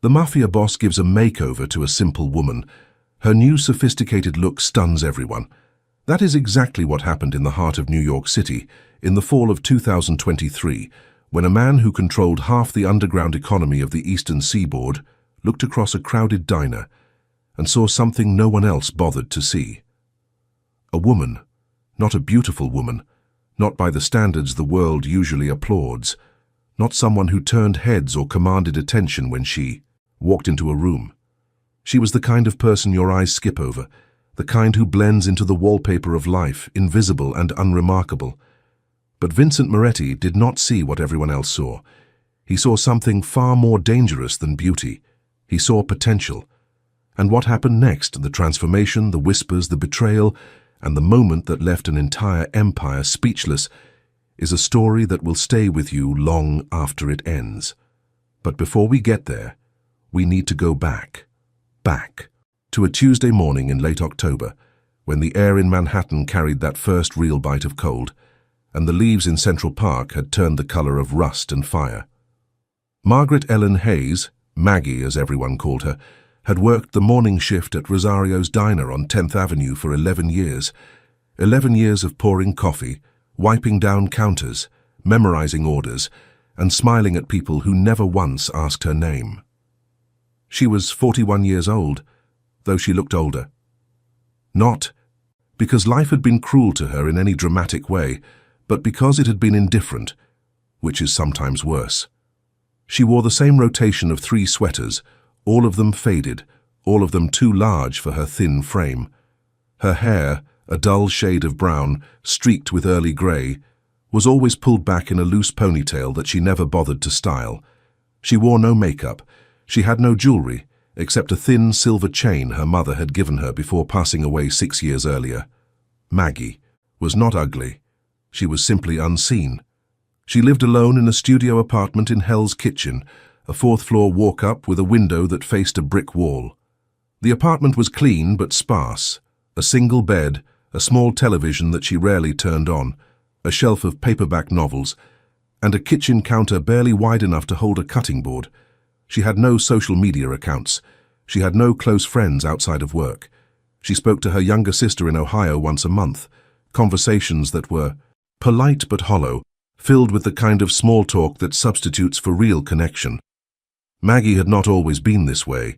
The Mafia boss gives a makeover to a simple woman. Her new sophisticated look stuns everyone. That is exactly what happened in the heart of New York City in the fall of 2023, when a man who controlled half the underground economy of the eastern seaboard looked across a crowded diner and saw something no one else bothered to see. A woman, not a beautiful woman, not by the standards the world usually applauds, not someone who turned heads or commanded attention when she walked into a room. She was the kind of person your eyes skip over, the kind who blends into the wallpaper of life, invisible and unremarkable. But Vincent Moretti did not see what everyone else saw. He saw something far more dangerous than beauty. He saw potential. And what happened next, the transformation, the whispers, the betrayal, and the moment that left an entire empire speechless, is a story that will stay with you long after it ends. But before we get there, we need to go back to a Tuesday morning in late October, when the air in Manhattan carried that first real bite of cold, and the leaves in Central Park had turned the color of rust and fire. Margaret Ellen Hayes, Maggie as everyone called her, had worked the morning shift at Rosario's Diner on 10th Avenue for 11 years. 11 years of pouring coffee, wiping down counters, memorizing orders, and smiling at people who never once asked her name. She was 41 years old, though she looked older. Not because life had been cruel to her in any dramatic way, but because it had been indifferent, which is sometimes worse. She wore the same rotation of 3 sweaters, all of them faded, all of them too large for her thin frame. Her hair, a dull shade of brown, streaked with early grey, was always pulled back in a loose ponytail that she never bothered to style. She wore no makeup. She had no jewelry, except a thin silver chain her mother had given her before passing away 6 years earlier. Maggie was not ugly. She was simply unseen. She lived alone in a studio apartment in Hell's Kitchen, a 4th-floor walk-up with a window that faced a brick wall. The apartment was clean but sparse. A single bed, a small television that she rarely turned on, a shelf of paperback novels, and a kitchen counter barely wide enough to hold a cutting board. She had no social media accounts. She had no close friends outside of work. She spoke to her younger sister in Ohio once a month, conversations that were polite but hollow, filled with the kind of small talk that substitutes for real connection. Maggie had not always been this way.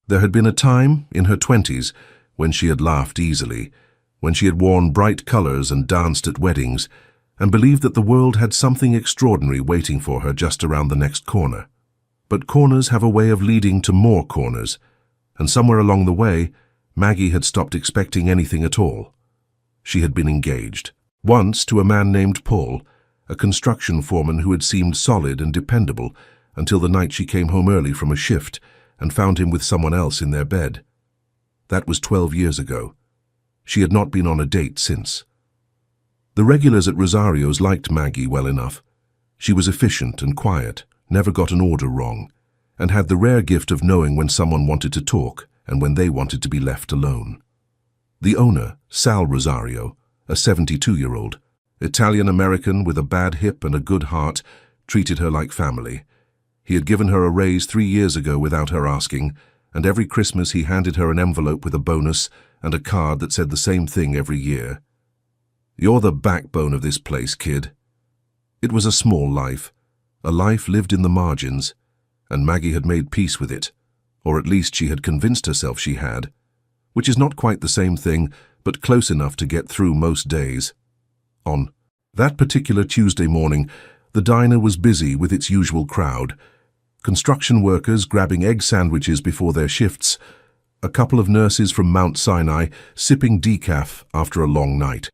There had been a time, in her 20s, when she had laughed easily, when she had worn bright colors and danced at weddings, and believed that the world had something extraordinary waiting for her just around the next corner. But corners have a way of leading to more corners, and somewhere along the way, Maggie had stopped expecting anything at all. She had been engaged, once to a man named Paul, a construction foreman who had seemed solid and dependable until the night she came home early from a shift and found him with someone else in their bed. That was 12 years ago. She had not been on a date since. The regulars at Rosario's liked Maggie well enough. She was efficient and quiet, never got an order wrong, and had the rare gift of knowing when someone wanted to talk and when they wanted to be left alone. The owner, Sal Rosario, a 72-year-old, Italian-American with a bad hip and a good heart, treated her like family. He had given her a raise 3 years ago without her asking, and every Christmas he handed her an envelope with a bonus and a card that said the same thing every year. "You're the backbone of this place, kid." It was a small life, a life lived in the margins, and Maggie had made peace with it, or at least she had convinced herself she had, which is not quite the same thing, but close enough to get through most days. On that particular Tuesday morning, the diner was busy with its usual crowd. Construction workers grabbing egg sandwiches before their shifts, a couple of nurses from Mount Sinai sipping decaf after a long night.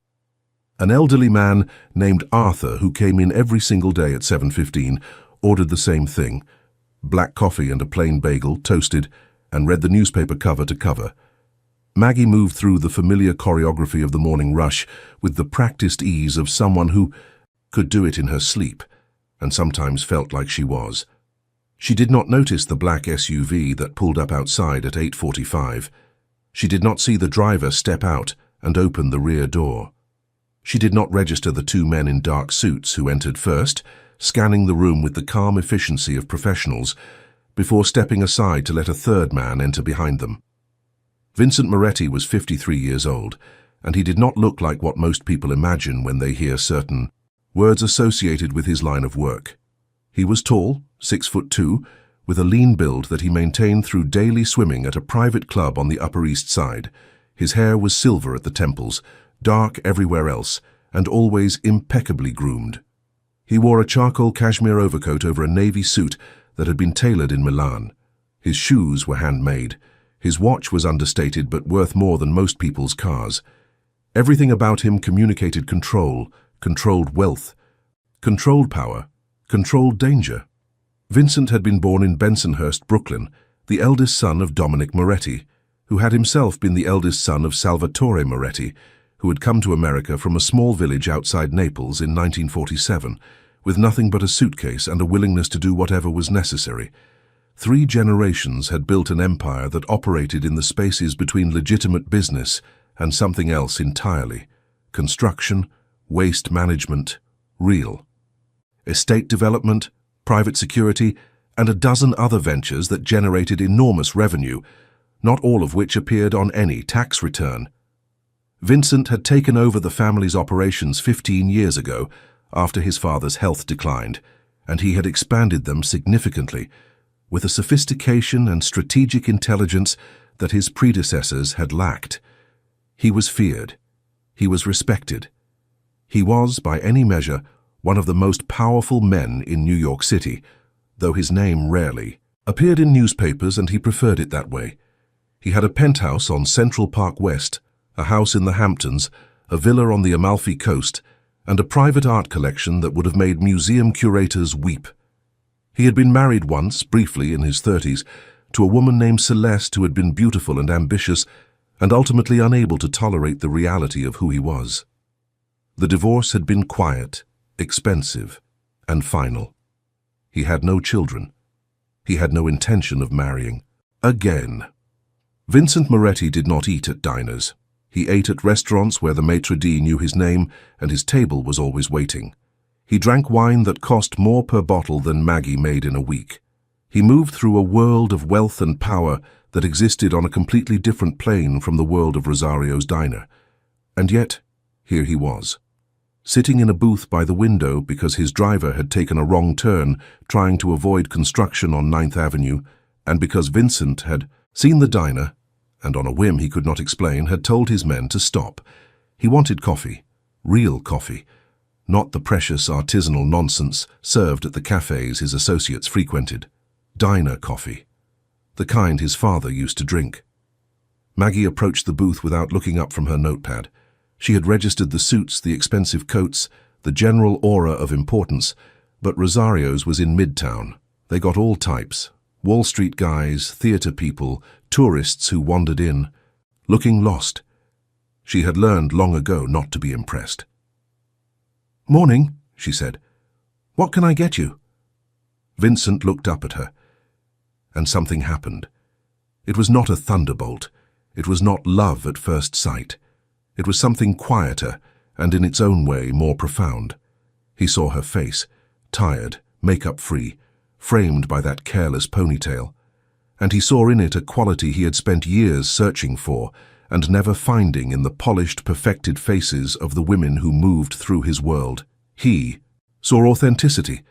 An elderly man named Arthur, who came in every single day at 7:15, ordered the same thing, black coffee and a plain bagel, toasted, and read the newspaper cover to cover. Maggie moved through the familiar choreography of the morning rush with the practiced ease of someone who could do it in her sleep, and sometimes felt like she was. She did not notice the black SUV that pulled up outside at 8:45. She did not see the driver step out and open the rear door. She did not register the 2 men in dark suits who entered first, scanning the room with the calm efficiency of professionals, before stepping aside to let a third man enter behind them. Vincent Moretti was 53 years old, and he did not look like what most people imagine when they hear certain words associated with his line of work. He was tall, 6'2", with a lean build that he maintained through daily swimming at a private club on the Upper East Side. His hair was silver at the temples, dark everywhere else, and always impeccably groomed. He wore a charcoal cashmere overcoat over a navy suit that had been tailored in Milan. His shoes were handmade. His watch was understated but worth more than most people's cars. Everything about him communicated control, controlled wealth, controlled power, controlled danger. Vincent had been born in Bensonhurst, Brooklyn, the eldest son of Dominic Moretti, who had himself been the eldest son of Salvatore Moretti, who had come to America from a small village outside Naples in 1947, with nothing but a suitcase and a willingness to do whatever was necessary. 3 generations had built an empire that operated in the spaces between legitimate business and something else entirely: construction, waste management, real estate development, private security, and a dozen other ventures that generated enormous revenue, not all of which appeared on any tax return. Vincent had taken over the family's operations 15 years ago, after his father's health declined, and he had expanded them significantly, with a sophistication and strategic intelligence that his predecessors had lacked. He was feared. He was respected. He was, by any measure, one of the most powerful men in New York City, though his name rarely appeared in newspapers, and he preferred it that way. He had a penthouse on Central Park West, a house in the Hamptons, a villa on the Amalfi Coast, and a private art collection that would have made museum curators weep. He had been married once, briefly in his 30s, to a woman named Celeste who had been beautiful and ambitious, and ultimately unable to tolerate the reality of who he was. The divorce had been quiet, expensive, and final. He had no children. He had no intention of marrying again. Vincent Moretti did not eat at diners. He ate at restaurants where the maitre d' knew his name and his table was always waiting. He drank wine that cost more per bottle than Maggie made in a week. He moved through a world of wealth and power that existed on a completely different plane from the world of Rosario's diner. And yet, here he was, sitting in a booth by the window because his driver had taken a wrong turn trying to avoid construction on 9th Avenue, and because Vincent had seen the diner, and on a whim he could not explain, had told his men to stop. He wanted coffee, real coffee, not the precious artisanal nonsense served at the cafes his associates frequented. Diner coffee, the kind his father used to drink. Maggie approached the booth without looking up from her notepad. She had registered the suits, the expensive coats, the general aura of importance, but Rosario's was in Midtown. They got all types: Wall Street guys, theater people, tourists who wandered in, looking lost. She had learned long ago not to be impressed. "Morning," she said. "What can I get you?" Vincent looked up at her, and something happened. It was not a thunderbolt. It was not love at first sight. It was something quieter and in its own way more profound. He saw her face, tired, makeup-free, framed by that careless ponytail, and he saw in it a quality he had spent years searching for and never finding in the polished, perfected faces of the women who moved through his world. He saw authenticity.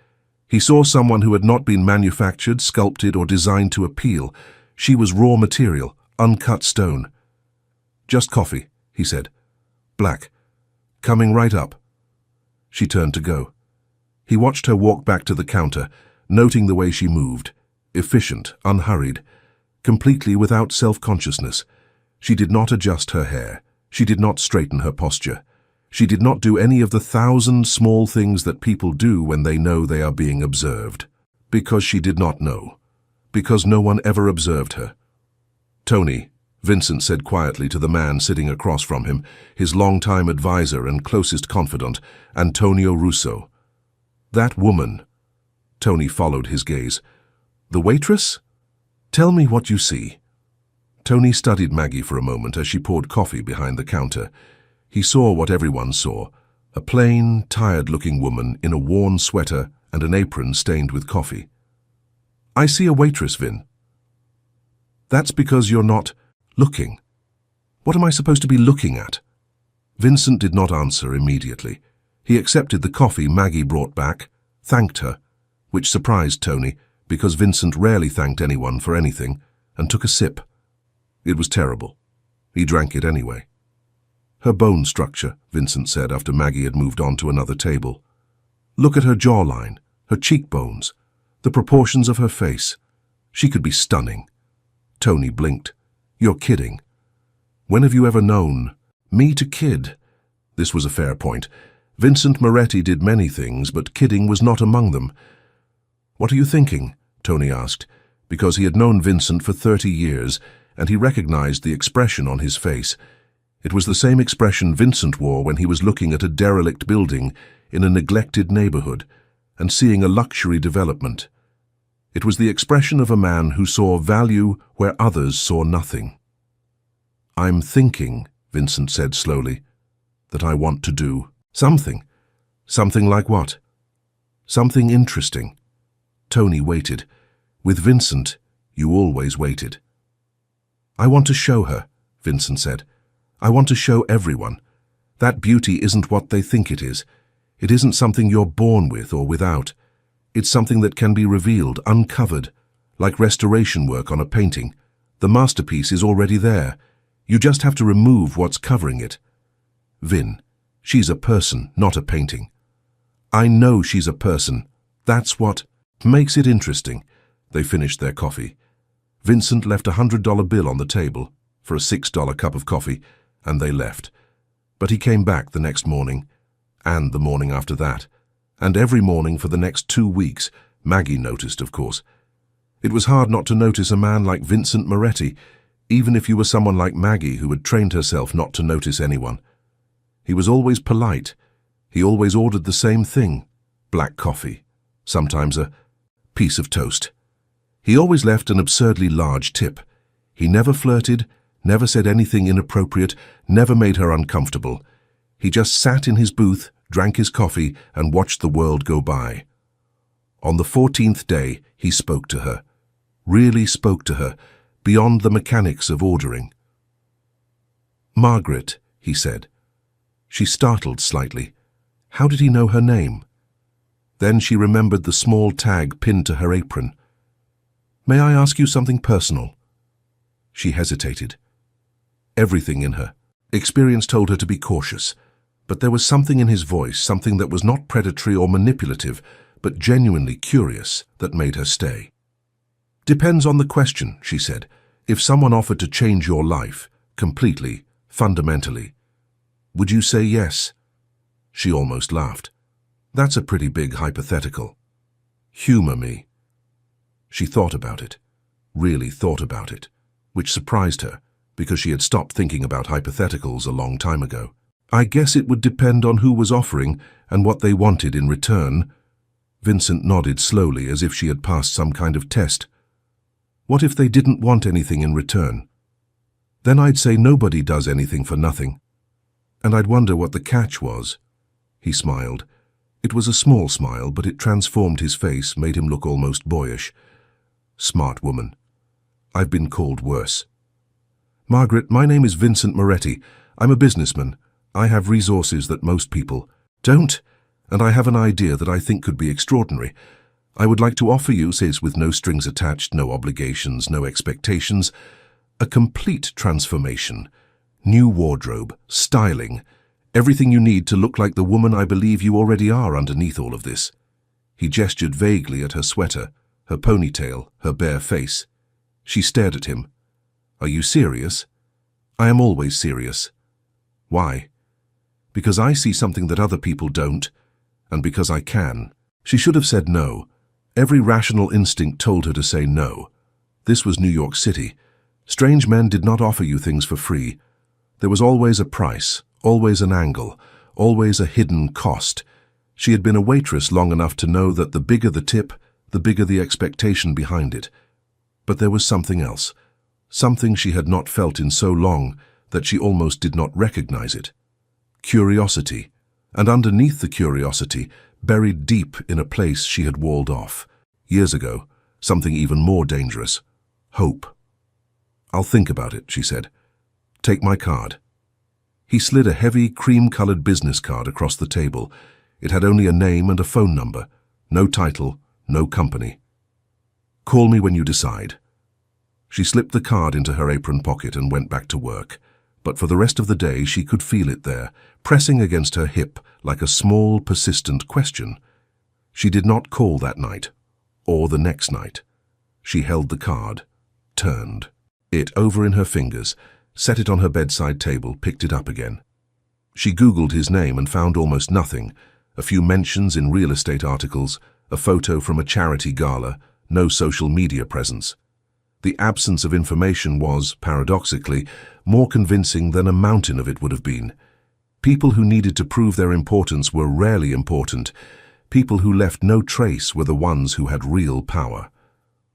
He saw someone who had not been manufactured, sculpted, or designed to appeal. She was raw material, uncut stone. "Just coffee," he said. "Black. Coming right up." She turned to go. He watched her walk back to the counter, noting the way she moved, efficient, unhurried, completely without self-consciousness. She did not adjust her hair. She did not straighten her posture. She did not do any of the 1,000 small things that people do when they know they are being observed. Because she did not know. Because no one ever observed her. "Tony," Vincent said quietly to the man sitting across from him, his longtime advisor and closest confidant, Antonio Russo. "That woman." Tony followed his gaze. "The waitress? Tell me what you see." Tony studied Maggie for a moment as she poured coffee behind the counter. He saw what everyone saw: a plain, tired-looking woman in a worn sweater and an apron stained with coffee. I see a waitress, Vin. That's because you're not looking. What am I supposed to be looking at? Vincent did not answer immediately. He accepted the coffee Maggie brought back, thanked her, which surprised Tony because Vincent rarely thanked anyone for anything, and took a sip. It was terrible. He drank it anyway. Her bone structure, Vincent said after Maggie had moved on to another table. Look at her jawline, her cheekbones, the proportions of her face. She could be stunning. Tony blinked. You're kidding. When have you ever known me to kid? This was a fair point. Vincent Moretti did many things, but kidding was not among them. What are you thinking? Tony asked, because he had known Vincent for 30 years, and he recognized the expression on his face. It was the same expression Vincent wore when he was looking at a derelict building in a neglected neighborhood and seeing a luxury development. It was the expression of a man who saw value where others saw nothing. I'm thinking, Vincent said slowly, that I want to do something. Something like what? Something interesting. Tony waited. With Vincent, you always waited. I want to show her, Vincent said. I want to show everyone. That beauty isn't what they think it is. It isn't something you're born with or without. It's something that can be revealed, uncovered, like restoration work on a painting. The masterpiece is already there. You just have to remove what's covering it. Vin, she's a person, not a painting. I know she's a person. That's what makes it interesting. They finished their coffee. Vincent left a $100 bill on the table for a $6 cup of coffee, and they left. But he came back the next morning, and the morning after that, and every morning for the next 2 weeks. Maggie noticed, of course. It was hard not to notice a man like Vincent Moretti, even if you were someone like Maggie who had trained herself not to notice anyone. He was always polite. He always ordered the same thing, black coffee, sometimes a piece of toast. He always left an absurdly large tip. He never flirted, never said anything inappropriate, never made her uncomfortable. He just sat in his booth, drank his coffee, and watched the world go by. On the 14th day, he spoke to her, really spoke to her, beyond the mechanics of ordering. Margaret, he said. She startled slightly. How did he know her name? Then she remembered the small tag pinned to her apron. May I ask you something personal? She hesitated. Everything in her. Experience told her to be cautious. But there was something in his voice, something that was not predatory or manipulative, but genuinely curious, that made her stay. Depends on the question, she said. If someone offered to change your life, completely, fundamentally, would you say yes? She almost laughed. That's a pretty big hypothetical. Humor me. She thought about it, really thought about it, which surprised her, because she had stopped thinking about hypotheticals a long time ago. I guess it would depend on who was offering and what they wanted in return. Vincent nodded slowly as if she had passed some kind of test. What if they didn't want anything in return? Then I'd say nobody does anything for nothing. And I'd wonder what the catch was. He smiled. It was a small smile, but it transformed his face, made him look almost boyish. Smart woman. I've been called worse. Margaret, my name is Vincent Moretti. I'm a businessman. I have resources that most people don't, and I have an idea that I think could be extraordinary. I would like to offer you, says with no strings attached, no obligations, no expectations, a complete transformation, new wardrobe, styling, everything you need to look like the woman I believe you already are underneath all of this. He gestured vaguely at her sweater, her ponytail, her bare face. She stared at him. Are you serious? I am always serious. Why? Because I see something that other people don't, and because I can. She should have said no. Every rational instinct told her to say no. This was New York City. Strange men did not offer you things for free. There was always a price, always an angle, always a hidden cost. She had been a waitress long enough to know that the bigger the tip, the bigger the expectation behind it. But there was something else, something she had not felt in so long that she almost did not recognize it. Curiosity, and underneath the curiosity, buried deep in a place she had walled off. Years ago, something even more dangerous: hope. "I'll think about it," she said. "Take my card." He slid a heavy, cream-colored business card across the table. It had only a name and a phone number, no title, no company. "Call me when you decide." She slipped the card into her apron pocket and went back to work. But for the rest of the day she could feel it there, pressing against her hip like a small, persistent question. She did not call that night, or the next night. She held the card, turned it over in her fingers, set it on her bedside table, picked it up again. She Googled his name and found almost nothing. A few mentions in real estate articles, a photo from a charity gala, no social media presence. The absence of information was, paradoxically, more convincing than a mountain of it would have been. People who needed to prove their importance were rarely important. People who left no trace were the ones who had real power.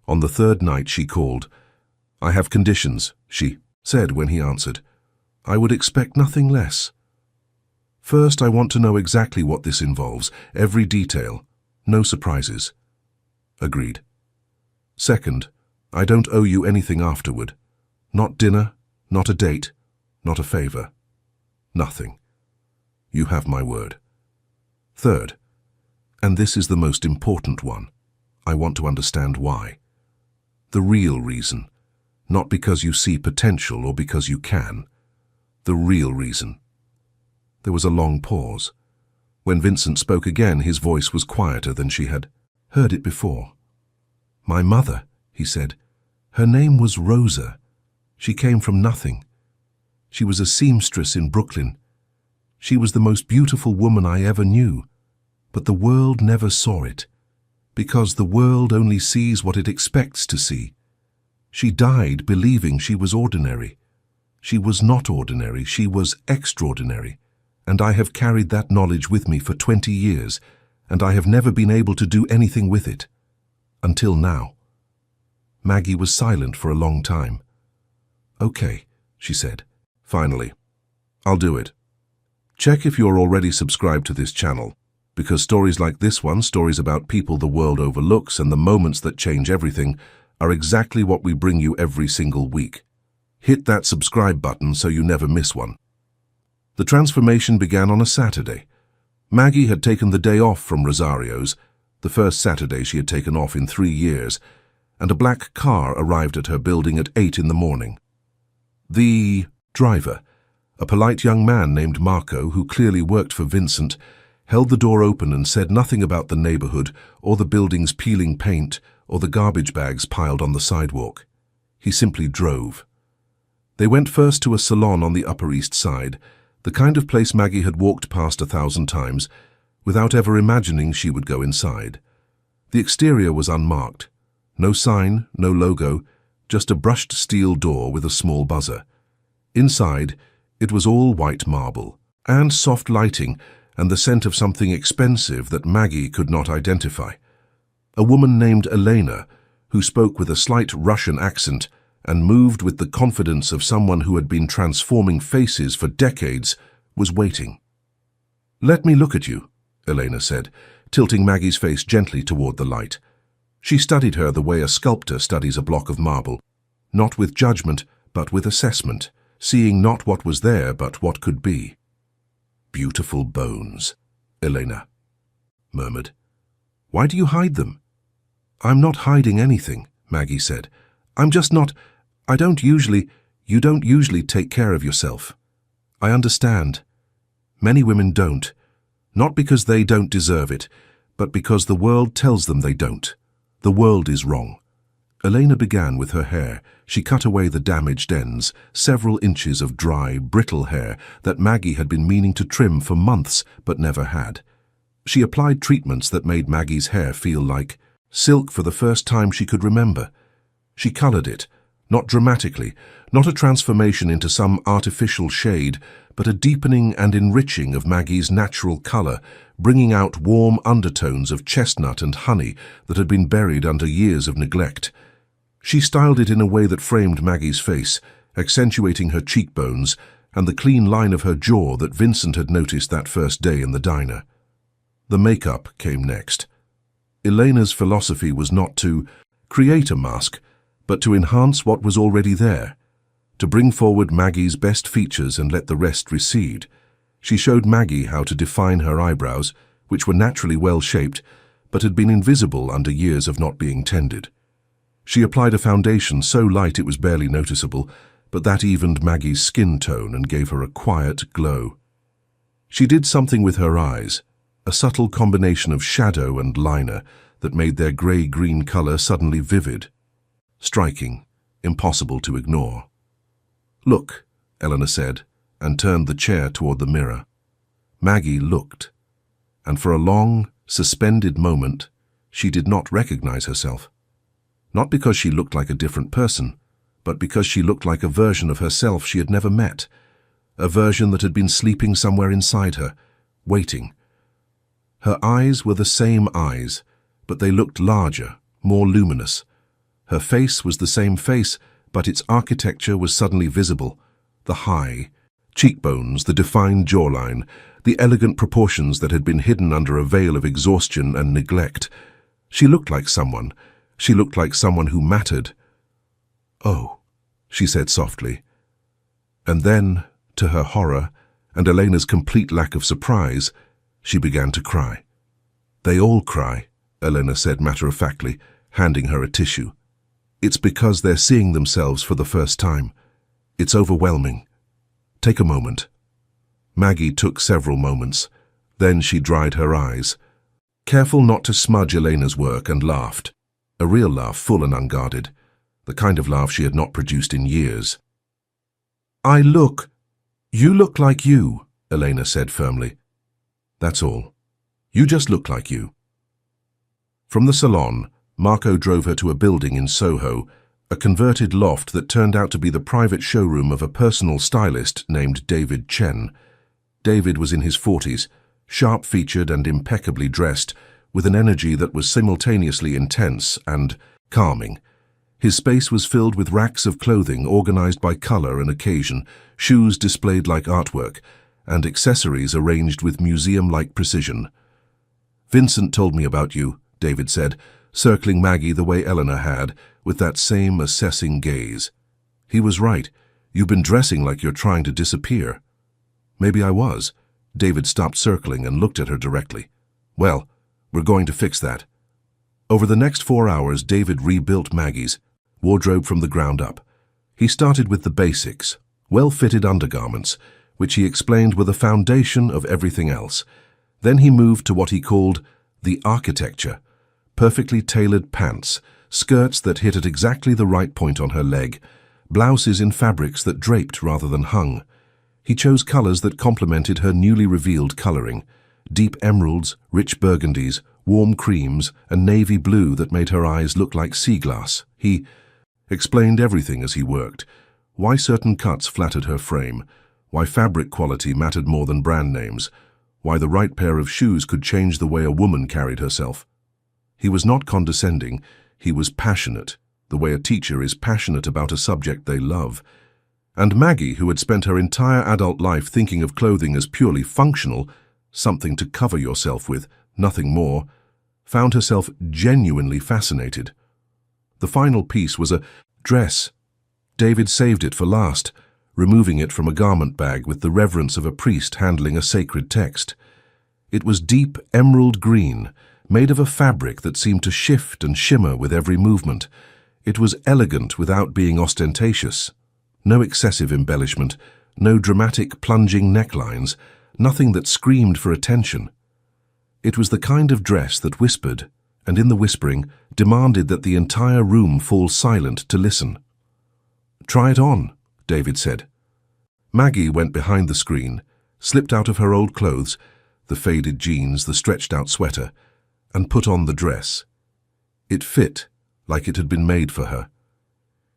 On the third night she called. "I have conditions," she said when he answered. "I would expect nothing less. First, I want to know exactly what this involves, every detail, no surprises." "Agreed." "Second, I don't owe you anything afterward. Not dinner, not a date, not a favor. Nothing. You have my word." "Third, and this is the most important one, I want to understand why. The real reason, not because you see potential or because you can. The real reason." There was a long pause. When Vincent spoke again, his voice was quieter than she had heard it before. "My mother," he said. "Her name was Rosa. She came from nothing. She was a seamstress in Brooklyn. She was the most beautiful woman I ever knew. But the world never saw it, because the world only sees what it expects to see. She died believing she was ordinary. She was not ordinary, she was extraordinary. And I have carried that knowledge with me for 20 years, and I have never been able to do anything with it. Until now." Maggie was silent for a long time. "Okay," she said. "Finally. I'll do it. Check if you're already subscribed to this channel, because stories like this one, stories about people the world overlooks and the moments that change everything, are exactly what we bring you every single week. Hit that subscribe button so you never miss one." The transformation began on a Saturday. Maggie had taken the day off from Rosario's, the first Saturday she had taken off in 3 years, and a black car arrived at her building at 8 in the morning. The driver, a polite young man named Marco, who clearly worked for Vincent, held the door open and said nothing about the neighborhood or the building's peeling paint or the garbage bags piled on the sidewalk. He simply drove. They went first to a salon on the Upper East Side, the kind of place Maggie had walked past 1,000 times, without ever imagining she would go inside. The exterior was unmarked. No sign, no logo, just a brushed steel door with a small buzzer. Inside, it was all white marble, and soft lighting, and the scent of something expensive that Maggie could not identify. A woman named Elena, who spoke with a slight Russian accent and moved with the confidence of someone who had been transforming faces for decades, was waiting. "Let me look at you," Elena said, tilting Maggie's face gently toward the light. She studied her the way a sculptor studies a block of marble, not with judgment, but with assessment, seeing not what was there, but what could be. "Beautiful bones," Elena murmured. "Why do you hide them?" "I'm not hiding anything," Maggie said. "I'm just not... You don't usually take care of yourself. I understand. Many women don't. Not because they don't deserve it, but because the world tells them they don't. The world is wrong." Elena began with her hair. She cut away the damaged ends, several inches of dry, brittle hair that Maggie had been meaning to trim for months but never had. She applied treatments that made Maggie's hair feel like silk for the first time she could remember. She colored it, not dramatically, not a transformation into some artificial shade, but a deepening and enriching of Maggie's natural color, bringing out warm undertones of chestnut and honey that had been buried under years of neglect. She styled it in a way that framed Maggie's face, accentuating her cheekbones and the clean line of her jaw that Vincent had noticed that first day in the diner. The makeup came next. Elena's philosophy was not to create a mask, but to enhance what was already there, to bring forward Maggie's best features and let the rest recede. She showed Maggie how to define her eyebrows, which were naturally well-shaped, but had been invisible under years of not being tended. She applied a foundation so light it was barely noticeable, but that evened Maggie's skin tone and gave her a quiet glow. She did something with her eyes, a subtle combination of shadow and liner that made their grey-green color suddenly vivid, striking, impossible to ignore. "Look," Eleanor said, and turned the chair toward the mirror. Maggie looked, and for a long, suspended moment, she did not recognize herself. Not because she looked like a different person, but because she looked like a version of herself she had never met, a version that had been sleeping somewhere inside her, waiting. Her eyes were the same eyes, but they looked larger, more luminous. Her face was the same face, but its architecture was suddenly visible. The high cheekbones, the defined jawline, the elegant proportions that had been hidden under a veil of exhaustion and neglect. She looked like someone. She looked like someone who mattered. "Oh," she said softly. And then, to her horror and Elena's complete lack of surprise, she began to cry. "They all cry," Elena said matter-of-factly, handing her a tissue. "It's because they're seeing themselves for the first time. It's overwhelming. Take a moment." Maggie took several moments. Then she dried her eyes, careful not to smudge Elena's work, and laughed. A real laugh, full and unguarded, the kind of laugh she had not produced in years. You look like you," Elena said firmly. "That's all. You just look like you." From the salon, Marco drove her to a building in Soho, a converted loft that turned out to be the private showroom of a personal stylist named David Chen. David was in his 40s, sharp-featured and impeccably dressed, with an energy that was simultaneously intense and calming. His space was filled with racks of clothing organized by color and occasion, shoes displayed like artwork, and accessories arranged with museum-like precision. "Vincent told me about you," David said, circling Maggie the way Eleanor had, with that same assessing gaze. "He was right. You've been dressing like you're trying to disappear." "Maybe I was." David stopped circling and looked at her directly. "Well, we're going to fix that." Over the next 4 hours, David rebuilt Maggie's wardrobe from the ground up. He started with the basics, well-fitted undergarments, which he explained were the foundation of everything else. Then he moved to what he called the architecture, perfectly tailored pants, skirts that hit at exactly the right point on her leg, blouses in fabrics that draped rather than hung. He chose colors that complemented her newly revealed coloring, deep emeralds, rich burgundies, warm creams, and navy blue that made her eyes look like sea glass. He explained everything as he worked, why certain cuts flattered her frame, why fabric quality mattered more than brand names, why the right pair of shoes could change the way a woman carried herself. He was not condescending, he was passionate, the way a teacher is passionate about a subject they love. And Maggie, who had spent her entire adult life thinking of clothing as purely functional, something to cover yourself with, nothing more, found herself genuinely fascinated. The final piece was a dress. David saved it for last, removing it from a garment bag with the reverence of a priest handling a sacred text. It was deep emerald green, made of a fabric that seemed to shift and shimmer with every movement. It was elegant without being ostentatious. No excessive embellishment, no dramatic plunging necklines, nothing that screamed for attention. It was the kind of dress that whispered, and in the whispering, demanded that the entire room fall silent to listen. "Try it on," David said. Maggie went behind the screen, slipped out of her old clothes, the faded jeans, the stretched-out sweater, and put on the dress. It fit, like it had been made for her.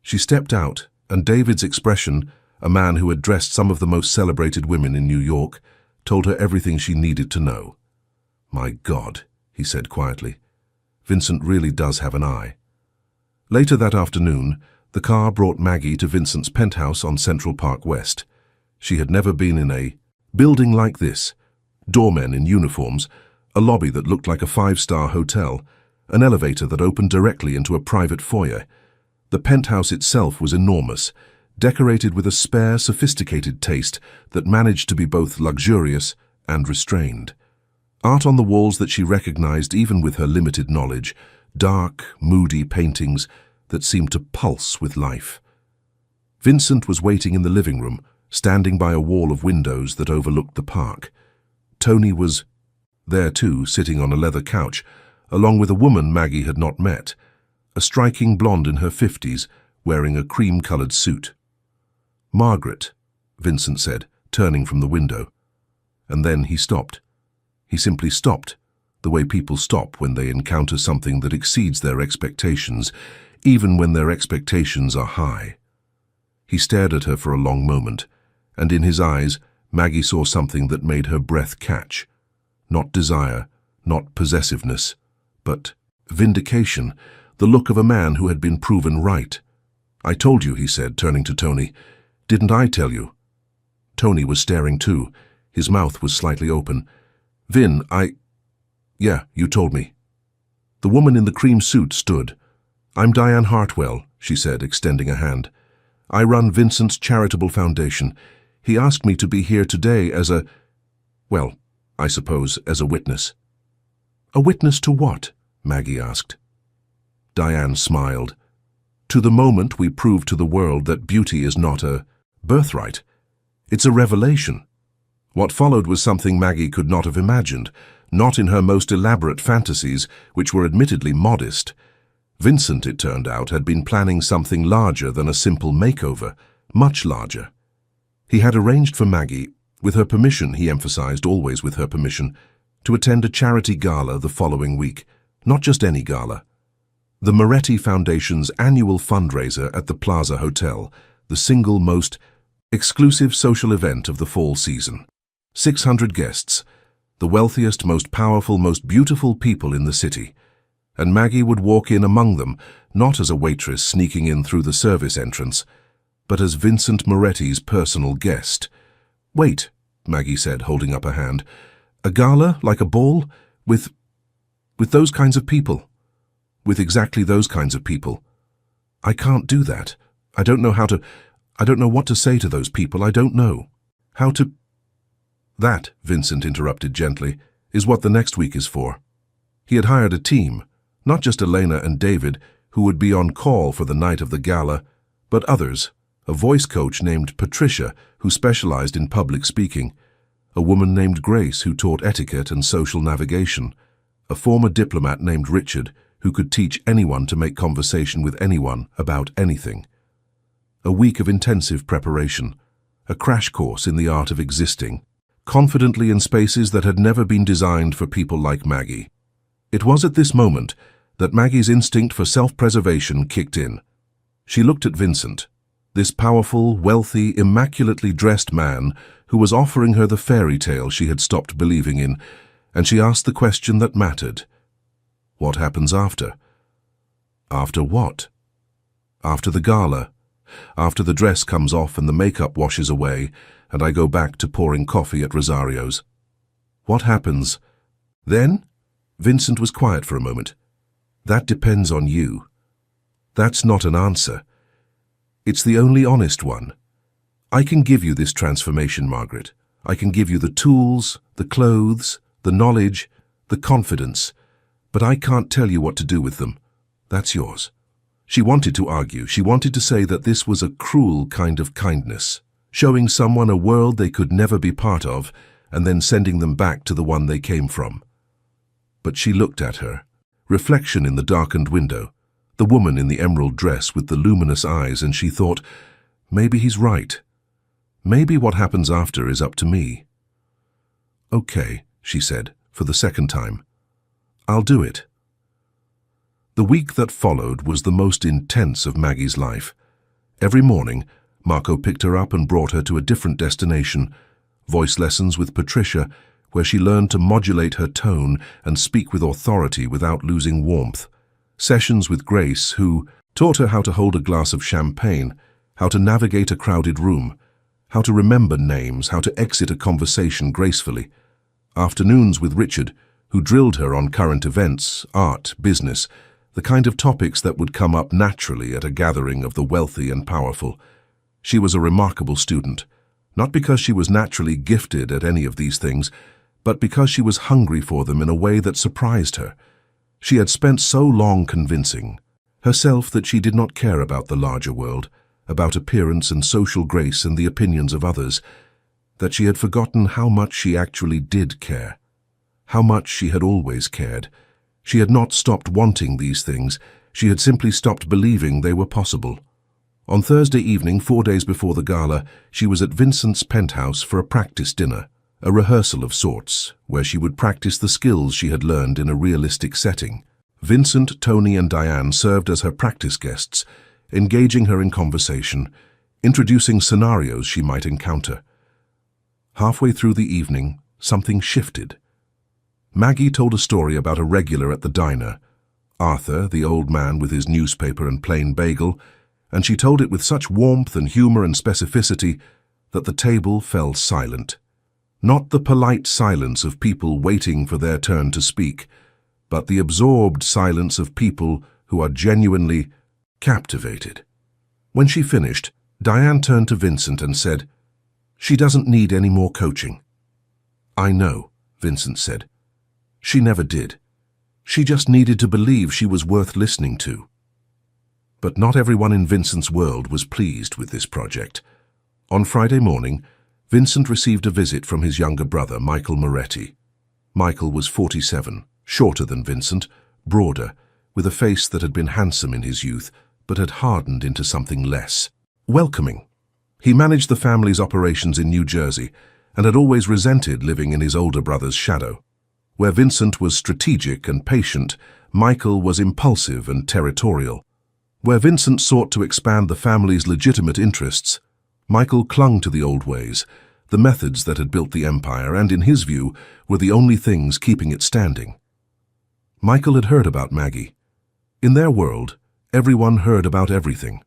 She stepped out, and David's expression, a man who had dressed some of the most celebrated women in New York, told her everything she needed to know. "My God," he said quietly. "Vincent really does have an eye." Later that afternoon, the car brought Maggie to Vincent's penthouse on Central Park West. She had never been in a building like this. Doormen in uniforms, a lobby that looked like a 5-star hotel, an elevator that opened directly into a private foyer. The penthouse itself was enormous, decorated with a spare, sophisticated taste that managed to be both luxurious and restrained. Art on the walls that she recognized even with her limited knowledge, dark, moody paintings that seemed to pulse with life. Vincent was waiting in the living room, standing by a wall of windows that overlooked the park. Tony was there too, sitting on a leather couch, along with a woman Maggie had not met, a striking blonde in her 50s, wearing a cream-colored suit. "Margaret," Vincent said, turning from the window. And then he stopped. He simply stopped, the way people stop when they encounter something that exceeds their expectations, even when their expectations are high. He stared at her for a long moment, and in his eyes, Maggie saw something that made her breath catch. Not desire, not possessiveness, but vindication, the look of a man who had been proven right. "I told you," he said, turning to Tony. "Didn't I tell you?" Tony was staring too. His mouth was slightly open. "Vin, Yeah, you told me." The woman in the cream suit stood. "I'm Diane Hartwell," she said, extending a hand. "I run Vincent's charitable foundation. He asked me to be here today as well, I suppose, as a witness." "A witness to what?" Maggie asked. Diane smiled. "To the moment we prove to the world that beauty is not a birthright. It's a revelation." What followed was something Maggie could not have imagined, not in her most elaborate fantasies, which were admittedly modest. Vincent, it turned out, had been planning something larger than a simple makeover, much larger. He had arranged for Maggie, with her permission, he emphasized, always with her permission, to attend a charity gala the following week, not just any gala. The Moretti Foundation's annual fundraiser at the Plaza Hotel, the single most exclusive social event of the fall season. 600 guests, the wealthiest, most powerful, most beautiful people in the city. And Maggie would walk in among them, not as a waitress sneaking in through the service entrance, but as Vincent Moretti's personal guest. "Wait," Maggie said, holding up a hand. "A gala, like a ball, with those kinds of people? With exactly those kinds of people? I can't do that. I don't know what to say to those people. I don't know how to—" "That," Vincent interrupted gently, "is what the next week is for." He had hired a team, not just Elena and David, who would be on call for the night of the gala, but others, a voice coach named Patricia, who specialized in public speaking, a woman named Grace, who taught etiquette and social navigation, a former diplomat named Richard, who could teach anyone to make conversation with anyone about anything. A week of intensive preparation, a crash course in the art of existing, confidently in spaces that had never been designed for people like Maggie. It was at this moment that Maggie's instinct for self-preservation kicked in. She looked at Vincent, this powerful, wealthy, immaculately dressed man who was offering her the fairy tale she had stopped believing in, and she asked the question that mattered. What happens after? After what? After the gala, after the dress comes off and the makeup washes away, and I go back to pouring coffee at Rosario's. What happens then? Vincent was quiet for a moment. That depends on you. That's not an answer. It's the only honest one. I can give you this transformation, Margaret. I can give you the tools, the clothes, the knowledge, the confidence, but I can't tell you what to do with them. That's yours. She wanted to argue. She wanted to say that this was a cruel kind of kindness, showing someone a world they could never be part of and then sending them back to the one they came from. But she looked at her, reflection in the darkened window, the woman in the emerald dress with the luminous eyes, and she thought, maybe he's right. Maybe what happens after is up to me. Okay, she said, for the second time. I'll do it. The week that followed was the most intense of Maggie's life. Every morning, Marco picked her up and brought her to a different destination, voice lessons with Patricia, where she learned to modulate her tone and speak with authority without losing warmth. Sessions with Grace, who taught her how to hold a glass of champagne, how to navigate a crowded room, how to remember names, how to exit a conversation gracefully. Afternoons with Richard, who drilled her on current events, art, business, the kind of topics that would come up naturally at a gathering of the wealthy and powerful. She was a remarkable student, not because she was naturally gifted at any of these things, but because she was hungry for them in a way that surprised her. She had spent so long convincing herself that she did not care about the larger world, about appearance and social grace and the opinions of others, that she had forgotten how much she actually did care, how much she had always cared. She had not stopped wanting these things, she had simply stopped believing they were possible. On Thursday evening, 4 days before the gala, she was at Vincent's penthouse for a practice dinner, a rehearsal of sorts, where she would practice the skills she had learned in a realistic setting. Vincent, Tony, and Diane served as her practice guests, engaging her in conversation, introducing scenarios she might encounter. Halfway through the evening, something shifted. Maggie told a story about a regular at the diner, Arthur, the old man with his newspaper and plain bagel, and she told it with such warmth and humor and specificity that the table fell silent. Not the polite silence of people waiting for their turn to speak, but the absorbed silence of people who are genuinely captivated. When she finished, Diane turned to Vincent and said, "She doesn't need any more coaching." "I know," Vincent said. "She never did. She just needed to believe she was worth listening to." But not everyone in Vincent's world was pleased with this project. On Friday morning, Vincent received a visit from his younger brother, Michael Moretti. Michael was 47, shorter than Vincent, broader, with a face that had been handsome in his youth, but had hardened into something less. Welcoming. He managed the family's operations in New Jersey and had always resented living in his older brother's shadow. Where Vincent was strategic and patient, Michael was impulsive and territorial. Where Vincent sought to expand the family's legitimate interests, Michael clung to the old ways, the methods that had built the empire and, in his view, were the only things keeping it standing. Michael had heard about Maggie. In their world, everyone heard about everything.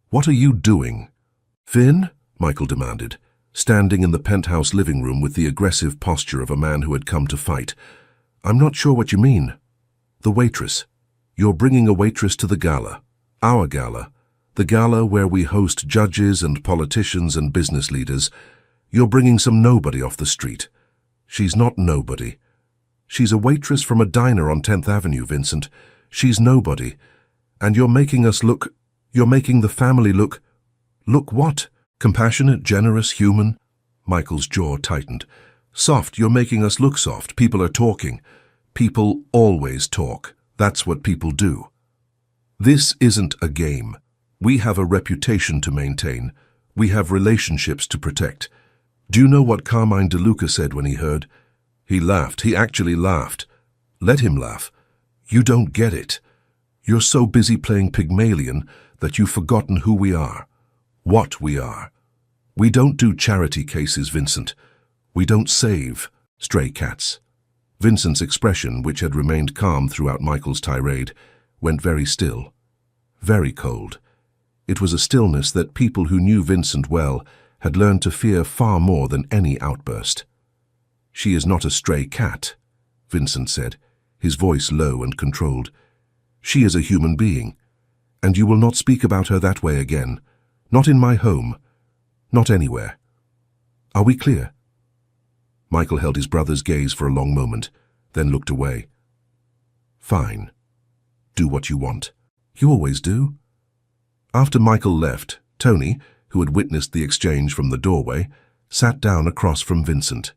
"What are you doing?" "Finn?" Michael demanded, standing in the penthouse living room with the aggressive posture of a man who had come to fight. "I'm not sure what you mean." "The waitress. You're bringing a waitress to the gala. Our gala. The gala where we host judges and politicians and business leaders. You're bringing some nobody off the street." "She's not nobody. She's a waitress from a diner on 10th Avenue, Vincent. She's nobody. And you're making the family look..." "Look what? Compassionate, generous, human?" Michael's jaw tightened. "Soft, you're making us look soft. People are talking. People always talk. That's what people do. This isn't a game. We have a reputation to maintain. We have relationships to protect. Do you know what Carmine DeLuca said when he heard?" He laughed. He actually laughed. "Let him laugh. You don't get it. You're so busy playing Pygmalion that you've forgotten who we are, what we are. We don't do charity cases, Vincent. We don't save stray cats." Vincent's expression, which had remained calm throughout Michael's tirade, went very still, very cold. It was a stillness that people who knew Vincent well had learned to fear far more than any outburst. "She is not a stray cat," Vincent said, his voice low and controlled. "She is a human being, and you will not speak about her that way again. Not in my home, not anywhere. Are we clear?" Michael held his brother's gaze for a long moment, then looked away. "Fine. Do what you want. You always do." After Michael left, Tony, who had witnessed the exchange from the doorway, sat down across from Vincent.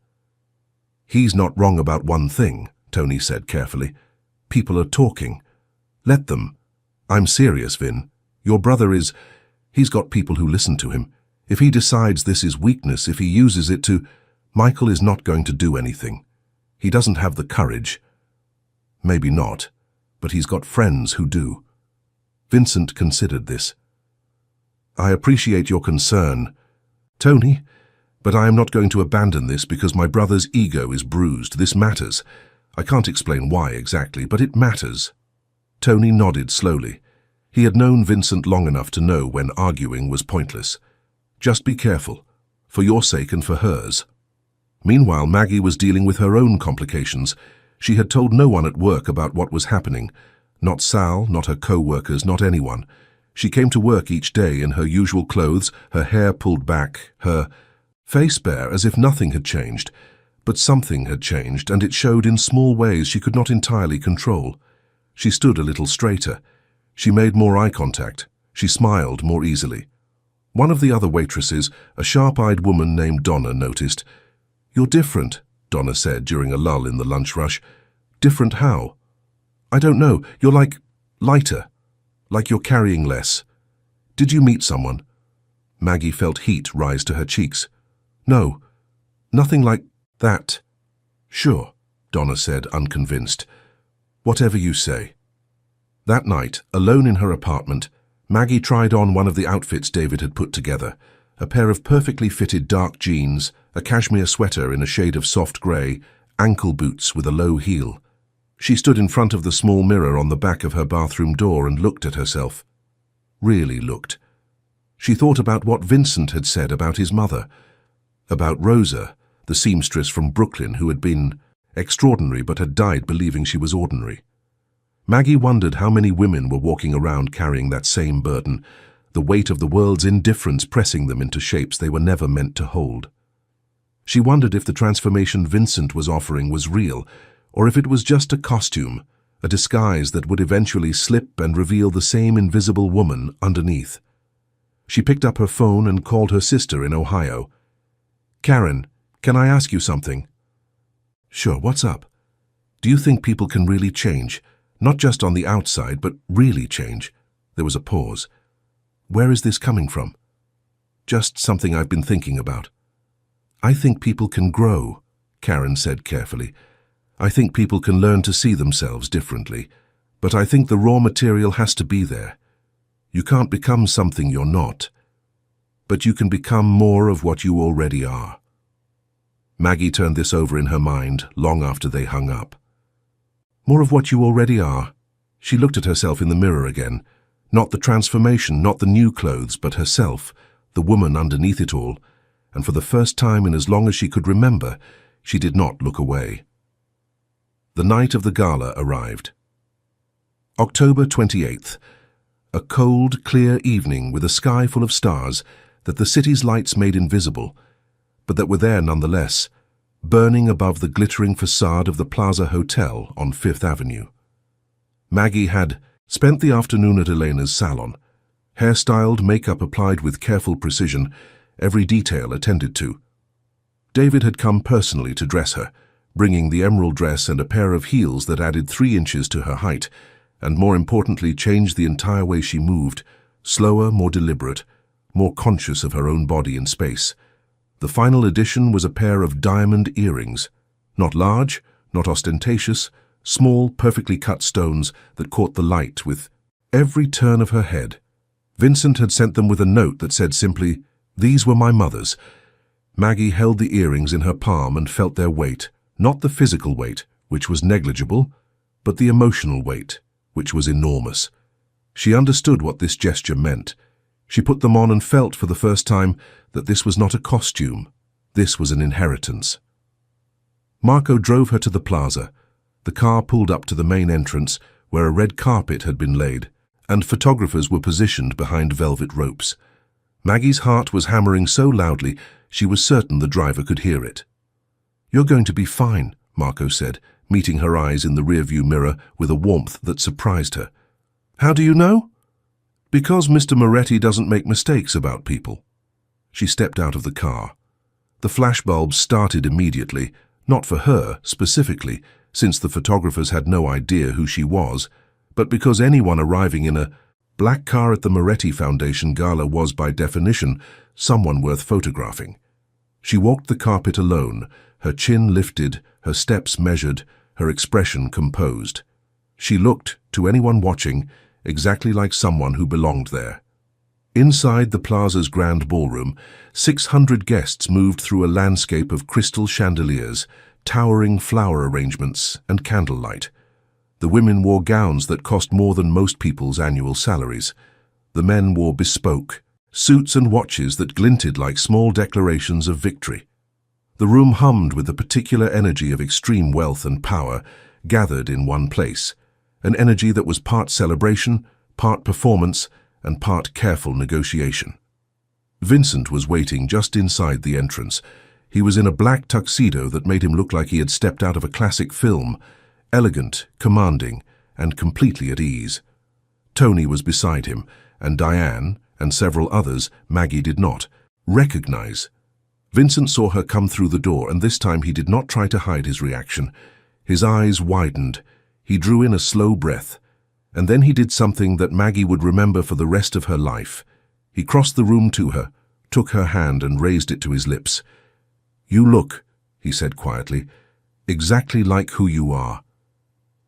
"He's not wrong about one thing," Tony said carefully. "People are talking. Let them. I'm serious, Vin. Your brother is... He's got people who listen to him. If he decides this is weakness, if he uses it to... Michael is not going to do anything. He doesn't have the courage. Maybe not, but he's got friends who do." Vincent considered this. "I appreciate your concern, Tony, but I am not going to abandon this because my brother's ego is bruised. This matters. I can't explain why exactly, but it matters." Tony nodded slowly. He had known Vincent long enough to know when arguing was pointless. "Just be careful, for your sake and for hers." Meanwhile, Maggie was dealing with her own complications. She had told no one at work about what was happening. Not Sal, not her co-workers, not anyone. She came to work each day in her usual clothes, her hair pulled back, her face bare as if nothing had changed. But something had changed, and it showed in small ways she could not entirely control. She stood a little straighter. She made more eye contact. She smiled more easily. One of the other waitresses, a sharp-eyed woman named Donna, noticed. "You're different," Donna said during a lull in the lunch rush. "Different how?" "I don't know. You're like lighter. Like you're carrying less. Did you meet someone?" Maggie felt heat rise to her cheeks. "No, nothing like that." "Sure," Donna said, unconvinced. "Whatever you say." That night, alone in her apartment, Maggie tried on one of the outfits David had put together, a pair of perfectly fitted dark jeans, a cashmere sweater in a shade of soft grey, ankle boots with a low heel. She stood in front of the small mirror on the back of her bathroom door and looked at herself. Really looked. She thought about what Vincent had said about his mother, about Rosa, the seamstress from Brooklyn who had been extraordinary but had died believing she was ordinary. Maggie wondered how many women were walking around carrying that same burden, the weight of the world's indifference pressing them into shapes they were never meant to hold. She wondered if the transformation Vincent was offering was real, or if it was just a costume, a disguise that would eventually slip and reveal the same invisible woman underneath. She picked up her phone and called her sister in Ohio. "Karen, can I ask you something?" "Sure, what's up?" "Do you think people can really change? Not just on the outside, but really change?" There was a pause. "Where is this coming from?" "Just something I've been thinking about." "I think people can grow," Karen said carefully. "I think people can learn to see themselves differently, but I think the raw material has to be there. You can't become something you're not, but you can become more of what you already are." Maggie turned this over in her mind long after they hung up. More of what you already are. She looked at herself in the mirror again. Not the transformation, not the new clothes, but herself, the woman underneath it all. And for the first time in as long as she could remember, she did not look away. The night of the gala arrived. October 28th. A cold, clear evening with a sky full of stars that the city's lights made invisible, but that were there nonetheless, burning above the glittering facade of the Plaza Hotel on Fifth Avenue. Maggie had spent the afternoon at Elena's salon, hairstyled, makeup applied with careful precision, every detail attended to. David had come personally to dress her, bringing the emerald dress and a pair of heels that added 3 inches to her height, and more importantly changed the entire way she moved, slower, more deliberate, more conscious of her own body in space. The final addition was a pair of diamond earrings, not large, not ostentatious, small, perfectly cut stones that caught the light with every turn of her head. Vincent had sent them with a note that said simply, "These were my mother's." Maggie held the earrings in her palm and felt their weight, not the physical weight, which was negligible, but the emotional weight, which was enormous. She understood what this gesture meant. She put them on and felt for the first time that this was not a costume. This was an inheritance. Marco drove her to the plaza. The car pulled up to the main entrance, where a red carpet had been laid, and photographers were positioned behind velvet ropes. Maggie's heart was hammering so loudly she was certain the driver could hear it. "You're going to be fine," Marco said, meeting her eyes in the rearview mirror with a warmth that surprised her. "How do you know?" "Because Mr. Moretti doesn't make mistakes about people." She stepped out of the car. The flashbulbs started immediately, not for her specifically, since the photographers had no idea who she was, but because anyone arriving in a black car at the Moretti Foundation gala was, by definition, someone worth photographing. She walked the carpet alone, her chin lifted, her steps measured, her expression composed. She looked, to anyone watching, exactly like someone who belonged there. Inside the plaza's grand ballroom, 600 guests moved through a landscape of crystal chandeliers, towering flower arrangements, and candlelight. The women wore gowns that cost more than most people's annual salaries. The men wore bespoke suits and watches that glinted like small declarations of victory. The room hummed with the particular energy of extreme wealth and power gathered in one place, an energy that was part celebration, part performance, and part careful negotiation. Vincent was waiting just inside the entrance. He was in a black tuxedo that made him look like he had stepped out of a classic film, elegant, commanding, and completely at ease. Tony was beside him, and Diane, and several others Maggie did not recognize. Vincent saw her come through the door, and this time he did not try to hide his reaction. His eyes widened. He drew in a slow breath, and then he did something that Maggie would remember for the rest of her life. He crossed the room to her, took her hand and raised it to his lips. "You look," he said quietly, "exactly like who you are.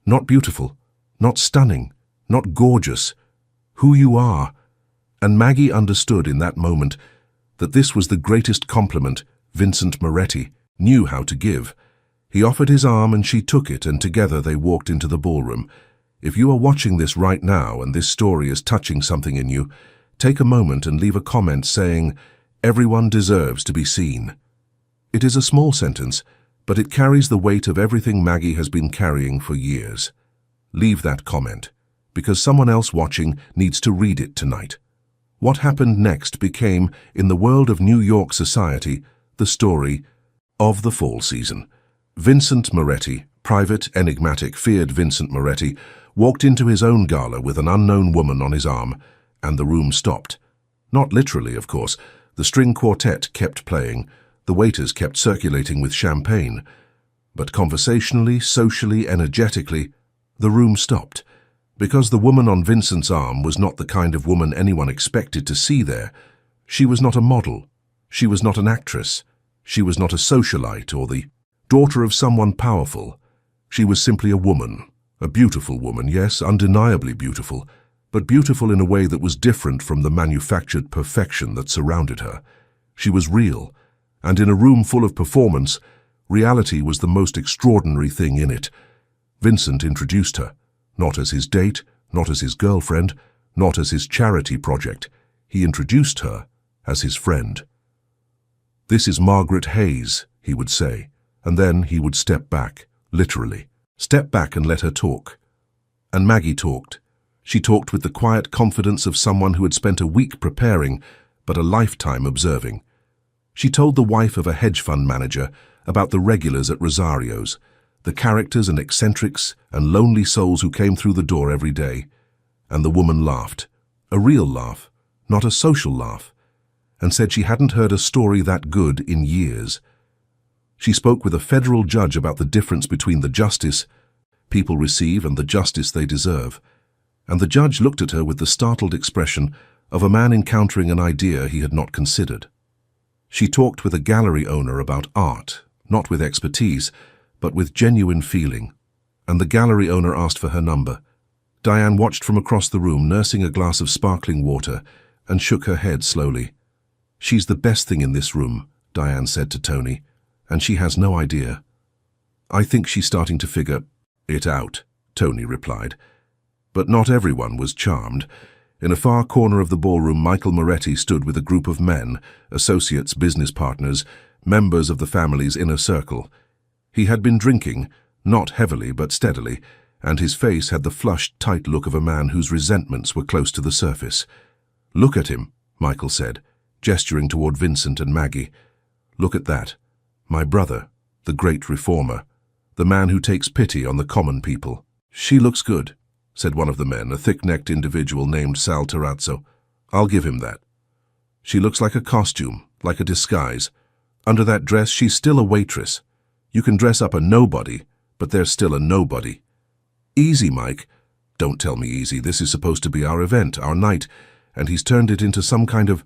Not beautiful, not stunning, not gorgeous. Who you are." And Maggie understood in that moment that this was the greatest compliment Vincent Moretti knew how to give. He offered his arm and she took it, and together they walked into the ballroom. If you are watching this right now and this story is touching something in you, take a moment and leave a comment saying, "Everyone deserves to be seen." It is a small sentence, but it carries the weight of everything Maggie has been carrying for years. Leave that comment, because someone else watching needs to read it tonight. What happened next became, in the world of New York society, the story of the fall season. Vincent Moretti, private, enigmatic, feared Vincent Moretti, walked into his own gala with an unknown woman on his arm, and the room stopped. Not literally, of course. The string quartet kept playing, the waiters kept circulating with champagne. But conversationally, socially, energetically, the room stopped. Because the woman on Vincent's arm was not the kind of woman anyone expected to see there. She was not a model. She was not an actress. She was not a socialite or the daughter of someone powerful. She was simply a woman. A beautiful woman, yes, undeniably beautiful, but beautiful in a way that was different from the manufactured perfection that surrounded her. She was real, and in a room full of performance, reality was the most extraordinary thing in it. Vincent introduced her, not as his date, not as his girlfriend, not as his charity project. He introduced her as his friend. "This is Margaret Hayes," he would say, and then he would step back, literally. Step back and let her talk. And Maggie talked. She talked with the quiet confidence of someone who had spent a week preparing, but a lifetime observing. She told the wife of a hedge fund manager about the regulars at Rosario's, the characters and eccentrics and lonely souls who came through the door every day. And the woman laughed, a real laugh, not a social laugh, and said she hadn't heard a story that good in years. She spoke with a federal judge about the difference between the justice people receive and the justice they deserve. And the judge looked at her with the startled expression of a man encountering an idea he had not considered. She talked with a gallery owner about art, not with expertise, but with genuine feeling, and the gallery owner asked for her number. Diane watched from across the room, nursing a glass of sparkling water, and shook her head slowly. "She's the best thing in this room," Diane said to Tony, "and she has no idea." "I think she's starting to figure it out," Tony replied. But not everyone was charmed. In a far corner of the ballroom, Michael Moretti stood with a group of men, associates, business partners, members of the family's inner circle. He had been drinking, not heavily but steadily, and his face had the flushed, tight look of a man whose resentments were close to the surface. "Look at him," Michael said, gesturing toward Vincent and Maggie. "Look at that. My brother, the great reformer, the man who takes pity on the common people." "She looks good," said one of the men, a thick-necked individual named Sal Terrazzo. "I'll give him that. She looks like a costume, like a disguise. Under that dress, she's still a waitress. You can dress up a nobody, but there's still a nobody." "Easy, Mike." "Don't tell me easy. This is supposed to be our event, our night, and he's turned it into some kind of,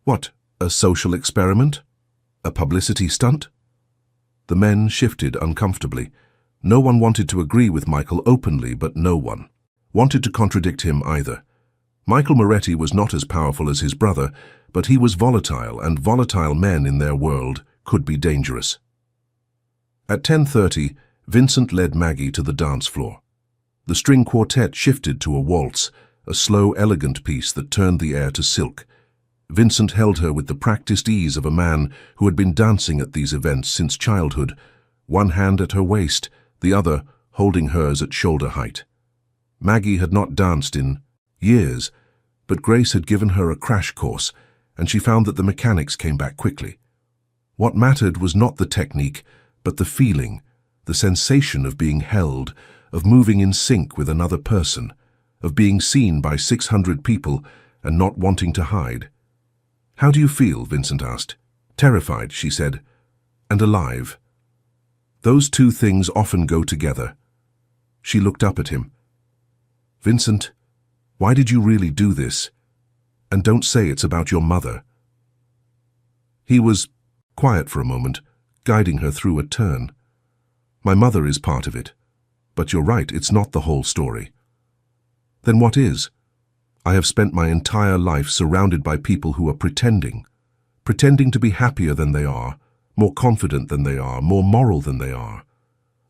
what, a social experiment? A publicity stunt?" The men shifted uncomfortably. No one wanted to agree with Michael openly, but no one wanted to contradict him either. Michael Moretti was not as powerful as his brother, but he was volatile, and volatile men in their world could be dangerous. At 10:30, Vincent led Maggie to the dance floor. The string quartet shifted to a waltz, a slow, elegant piece that turned the air to silk. Vincent held her with the practiced ease of a man who had been dancing at these events since childhood, one hand at her waist, the other holding hers at shoulder height. Maggie had not danced in years, but Grace had given her a crash course, and she found that the mechanics came back quickly. What mattered was not the technique, but the feeling, the sensation of being held, of moving in sync with another person, of being seen by 600 people and not wanting to hide. "How do you feel?" Vincent asked. "Terrified," she said, "and alive." Those two things often go together. She looked up at him. "Vincent, why did you really do this? And don't say it's about your mother." He was quiet for a moment, guiding her through a turn. "My mother is part of it. But you're right, it's not the whole story." "Then what is?" "I have spent my entire life surrounded by people who are pretending to be happier than they are, more confident than they are, more moral than they are.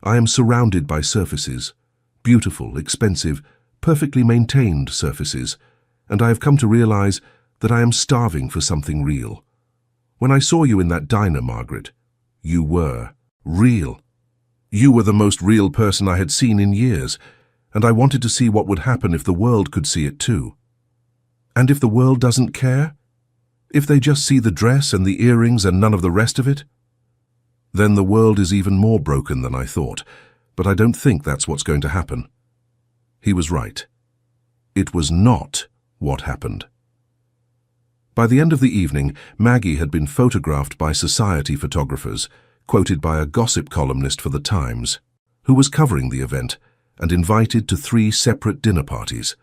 I am surrounded by surfaces, beautiful, expensive, perfectly maintained surfaces, and I have come to realize that I am starving for something real. When I saw you in that diner, Margaret, you were real. You were the most real person I had seen in years, and I wanted to see what would happen if the world could see it too. And if the world doesn't care? If they just see the dress and the earrings and none of the rest of it? Then the world is even more broken than I thought, but I don't think that's what's going to happen." He was right. It was not what happened. By the end of the evening, Maggie had been photographed by society photographers, quoted by a gossip columnist for The Times, who was covering the event, and invited to 3 separate dinner parties.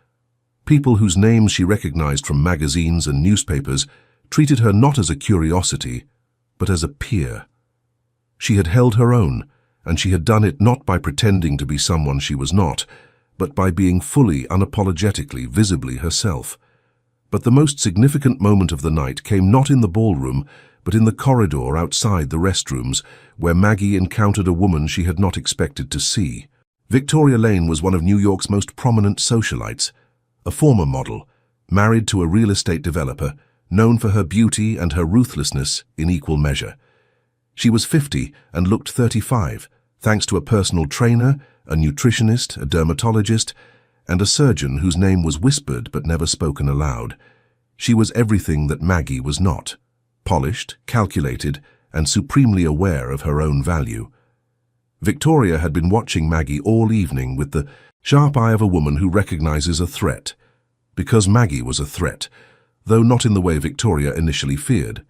People whose names she recognized from magazines and newspapers treated her not as a curiosity, but as a peer. She had held her own, and she had done it not by pretending to be someone she was not, but by being fully, unapologetically, visibly herself. But the most significant moment of the night came not in the ballroom, but in the corridor outside the restrooms, where Maggie encountered a woman she had not expected to see. Victoria Lane was one of New York's most prominent socialites, a former model, married to a real estate developer, known for her beauty and her ruthlessness in equal measure. She was 50 and looked 35, thanks to a personal trainer, a nutritionist, a dermatologist, and a surgeon whose name was whispered but never spoken aloud. She was everything that Maggie was not: polished, calculated, and supremely aware of her own value. Victoria had been watching Maggie all evening with the sharp eye of a woman who recognizes a threat. Because Maggie was a threat, though not in the way Victoria initially feared.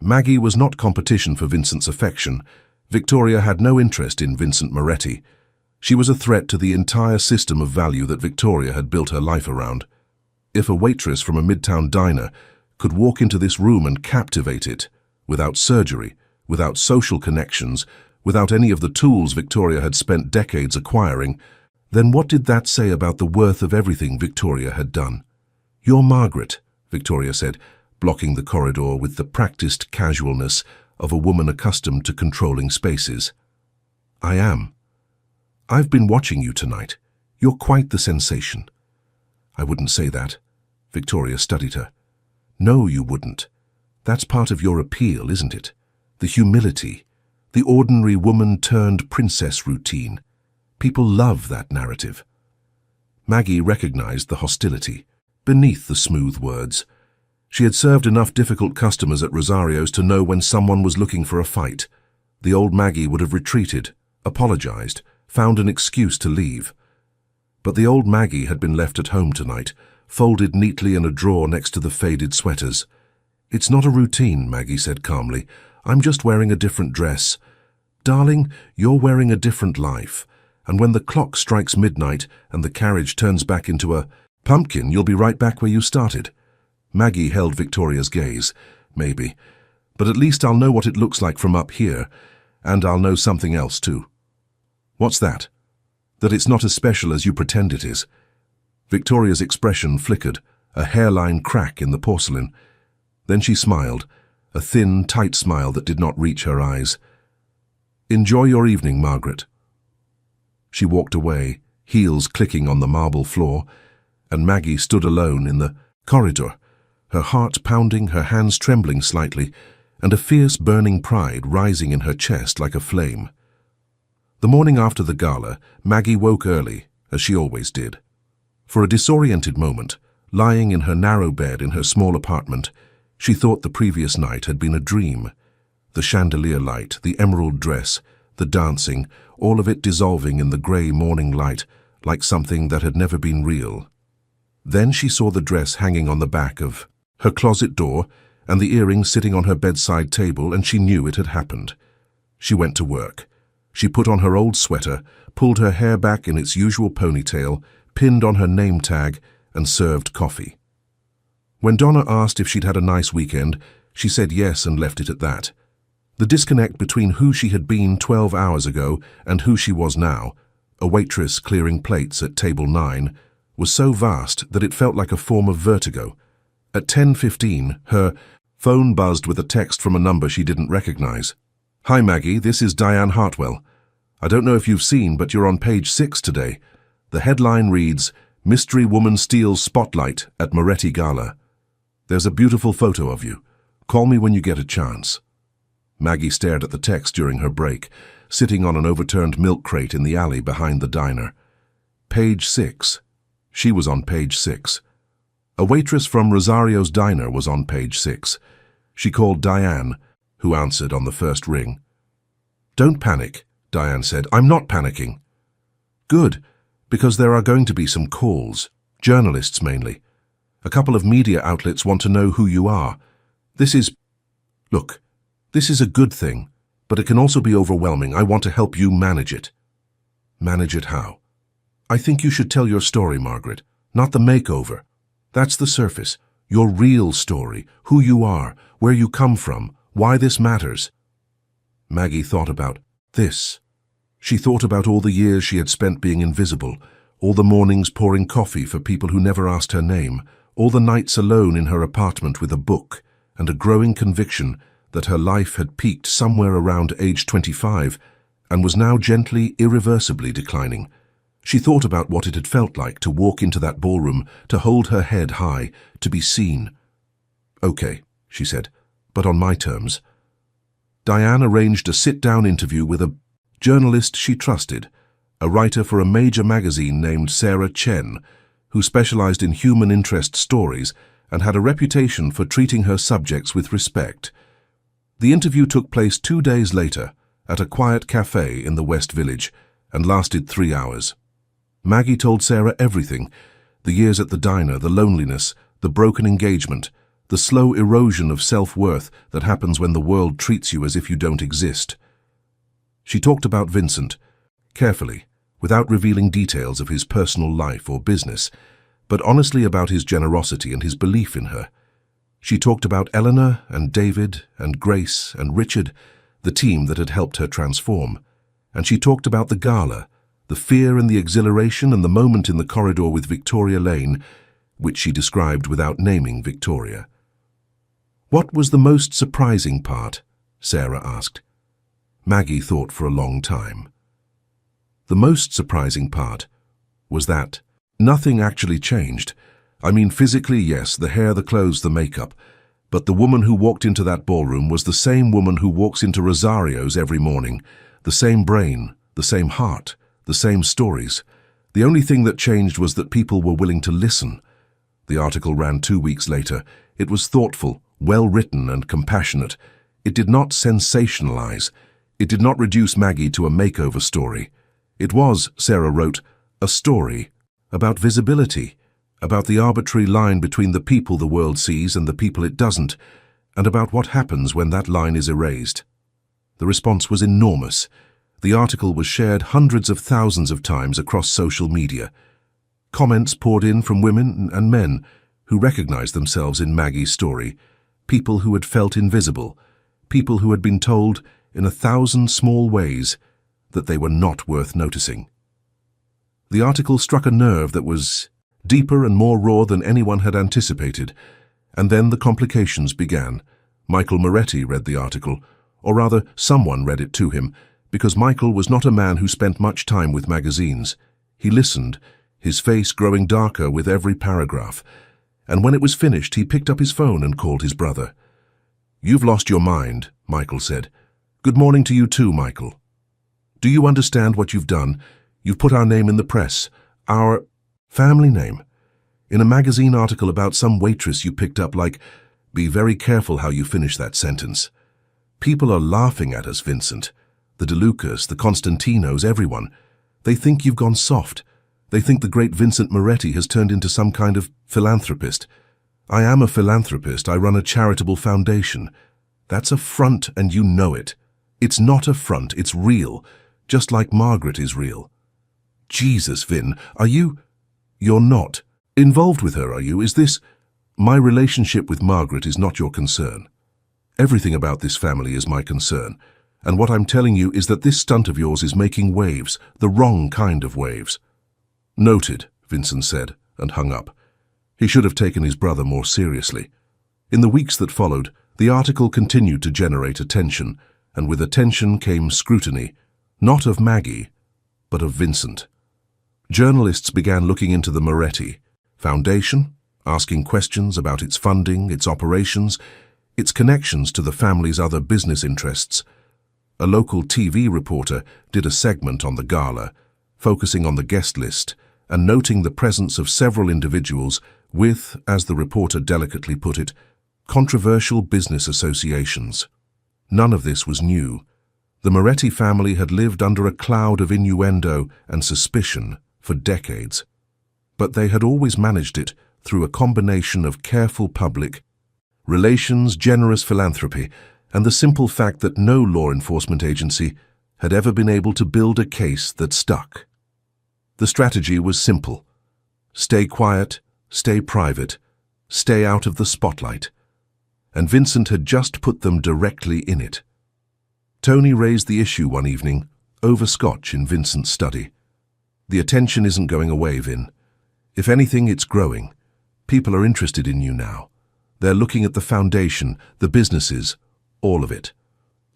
Maggie was not competition for Vincent's affection. Victoria had no interest in Vincent Moretti. She was a threat to the entire system of value that Victoria had built her life around. If a waitress from a midtown diner could walk into this room and captivate it, without surgery, without social connections, without any of the tools Victoria had spent decades acquiring, then what did that say about the worth of everything Victoria had done? "You're Margaret," Victoria said, blocking the corridor with the practiced casualness of a woman accustomed to controlling spaces. "I am. I've been watching you tonight. You're quite the sensation." "I wouldn't say that." Victoria studied her. "No, you wouldn't. That's part of your appeal, isn't it? The humility, the ordinary woman-turned-princess routine. People love that narrative." Maggie recognized the hostility beneath the smooth words. She had served enough difficult customers at Rosario's to know when someone was looking for a fight. The old Maggie would have retreated, apologized, found an excuse to leave. But the old Maggie had been left at home tonight, folded neatly in a drawer next to the faded sweaters. "It's not a routine," Maggie said calmly. "I'm just wearing a different dress. Darling, you're wearing a different life. And when the clock strikes midnight and the carriage turns back into a pumpkin, you'll be right back where you started." Maggie held Victoria's gaze. "Maybe. But at least I'll know what it looks like from up here, and I'll know something else too." "What's that?" "That it's not as special as you pretend it is." Victoria's expression flickered, a hairline crack in the porcelain. Then she smiled, a thin, tight smile that did not reach her eyes. "Enjoy your evening, Margaret." She walked away, heels clicking on the marble floor, and Maggie stood alone in the corridor, her heart pounding, her hands trembling slightly, and a fierce burning pride rising in her chest like a flame. The morning after the gala, Maggie woke early, as she always did. For a disoriented moment, lying in her narrow bed in her small apartment, she thought the previous night had been a dream. The chandelier light, the emerald dress, the dancing, all of it dissolving in the grey morning light, like something that had never been real. Then she saw the dress hanging on the back of her closet door and the earrings sitting on her bedside table, and she knew it had happened. She went to work. She put on her old sweater, pulled her hair back in its usual ponytail, pinned on her name tag, and served coffee. When Donna asked if she'd had a nice weekend, she said yes and left it at that. The disconnect between who she had been 12 hours ago and who she was now, a waitress clearing plates at table 9, was so vast that it felt like a form of vertigo. At 10:15, her phone buzzed with a text from a number she didn't recognize. "Hi Maggie, this is Diane Hartwell. I don't know if you've seen, but you're on page 6 today. The headline reads, 'Mystery Woman Steals Spotlight at Moretti Gala.' There's a beautiful photo of you. Call me when you get a chance." Maggie stared at the text during her break, sitting on an overturned milk crate in the alley behind the diner. Page 6. She was on page 6. A waitress from Rosario's diner was on page 6. She called Diane, who answered on the first ring. "Don't panic," Diane said. "I'm not panicking." "Good, because there are going to be some calls, journalists mainly. A couple of media outlets want to know who you are. Look, this is a good thing, but it can also be overwhelming. I want to help you manage it." "Manage it how?" "I think you should tell your story, Margaret, not the makeover. That's the surface. Your real story, who you are, where you come from, why this matters." Maggie thought about this. She thought about all the years she had spent being invisible, all the mornings pouring coffee for people who never asked her name, all the nights alone in her apartment with a book, and a growing conviction that her life had peaked somewhere around age 25 and was now gently, irreversibly declining. She thought about what it had felt like to walk into that ballroom, to hold her head high, to be seen. "Okay," she said, "but on my terms." Diane arranged a sit-down interview with a journalist she trusted, a writer for a major magazine named Sarah Chen, who specialized in human interest stories and had a reputation for treating her subjects with respect. The interview took place 2 days later at a quiet cafe in the West Village and lasted 3 hours. Maggie told Sarah everything: the years at the diner, the loneliness, the broken engagement, the slow erosion of self-worth that happens when the world treats you as if you don't exist. She talked about Vincent, carefully, without revealing details of his personal life or business, but honestly about his generosity and his belief in her. She talked about Eleanor and David and Grace and Richard, the team that had helped her transform. And she talked about the gala, the fear and the exhilaration and the moment in the corridor with Victoria Lane, which she described without naming Victoria. "What was the most surprising part?" Sarah asked. Maggie thought for a long time. The most surprising part was that nothing actually changed. I mean, physically, yes, the hair, the clothes, the makeup. But the woman who walked into that ballroom was the same woman who walks into Rosario's every morning. The same brain, the same heart, the same stories. The only thing that changed was that people were willing to listen. The article ran 2 weeks later. It was thoughtful, well-written and compassionate. It did not sensationalize. It did not reduce Maggie to a makeover story. It was, Sarah wrote, a story about visibility, about the arbitrary line between the people the world sees and the people it doesn't, and about what happens when that line is erased. The response was enormous. The article was shared hundreds of thousands of times across social media. Comments poured in from women and men who recognized themselves in Maggie's story, people who had felt invisible, people who had been told in 1,000 small ways that they were not worth noticing. The article struck a nerve that was deeper and more raw than anyone had anticipated, and then the complications began. Michael Moretti read the article, or rather someone read it to him, because Michael was not a man who spent much time with magazines. He listened, his face growing darker with every paragraph, and when it was finished, he picked up his phone and called his brother. "You've lost your mind," Michael said. "Good morning to you too, Michael. Do you understand what you've done? You've put our name in the press, our family name, in a magazine article about some waitress you picked up like, be very careful how you finish that sentence. People are laughing at us, Vincent. The DeLucas, the Constantinos, everyone. They think you've gone soft. They think the great Vincent Moretti has turned into some kind of philanthropist. I am a philanthropist. I run a charitable foundation. That's a front, and you know it. It's not a front, it's real, just like Margaret is real." "Jesus, Vin, are you... You're not involved with her, are you? Is this... My relationship with Margaret is not your concern. Everything about this family is my concern. And what I'm telling you is that this stunt of yours is making waves, the wrong kind of waves." "Noted," Vincent said, and hung up. He should have taken his brother more seriously. In the weeks that followed, the article continued to generate attention, and with attention came scrutiny, not of Maggie, but of Vincent. Journalists began looking into the Moretti Foundation, asking questions about its funding, its operations, its connections to the family's other business interests. A local TV reporter did a segment on the gala, focusing on the guest list and noting the presence of several individuals with, as the reporter delicately put it, controversial business associations. None of this was new. The Moretti family had lived under a cloud of innuendo and suspicion for decades, but they had always managed it through a combination of careful public relations, generous philanthropy, and the simple fact that no law enforcement agency had ever been able to build a case that stuck. The strategy was simple. Stay quiet, stay private, stay out of the spotlight. And Vincent had just put them directly in it. Tony raised the issue one evening, over scotch in Vincent's study. "The attention isn't going away, Vin. If anything, it's growing. People are interested in you now. They're looking at the foundation, the businesses, all of it.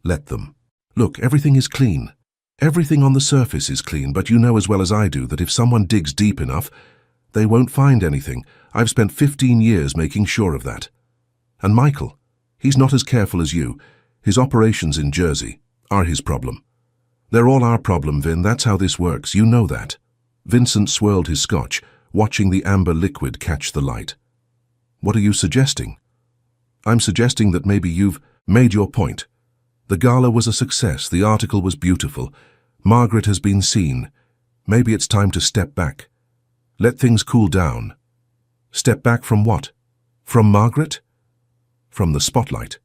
Let them. Look, everything is clean. Everything on the surface is clean, but you know as well as I do that if someone digs deep enough, they won't find anything. I've spent 15 years making sure of that. And Michael, he's not as careful as you. His operations in Jersey are his problem. They're all our problem, Vin. That's how this works. You know that." Vincent swirled his scotch, watching the amber liquid catch the light. "What are you suggesting?" "I'm suggesting that maybe you've made your point. The gala was a success. The article was beautiful. Margaret has been seen. Maybe it's time to step back. Let things cool down." "Step back from what? From Margaret?" "From the spotlight."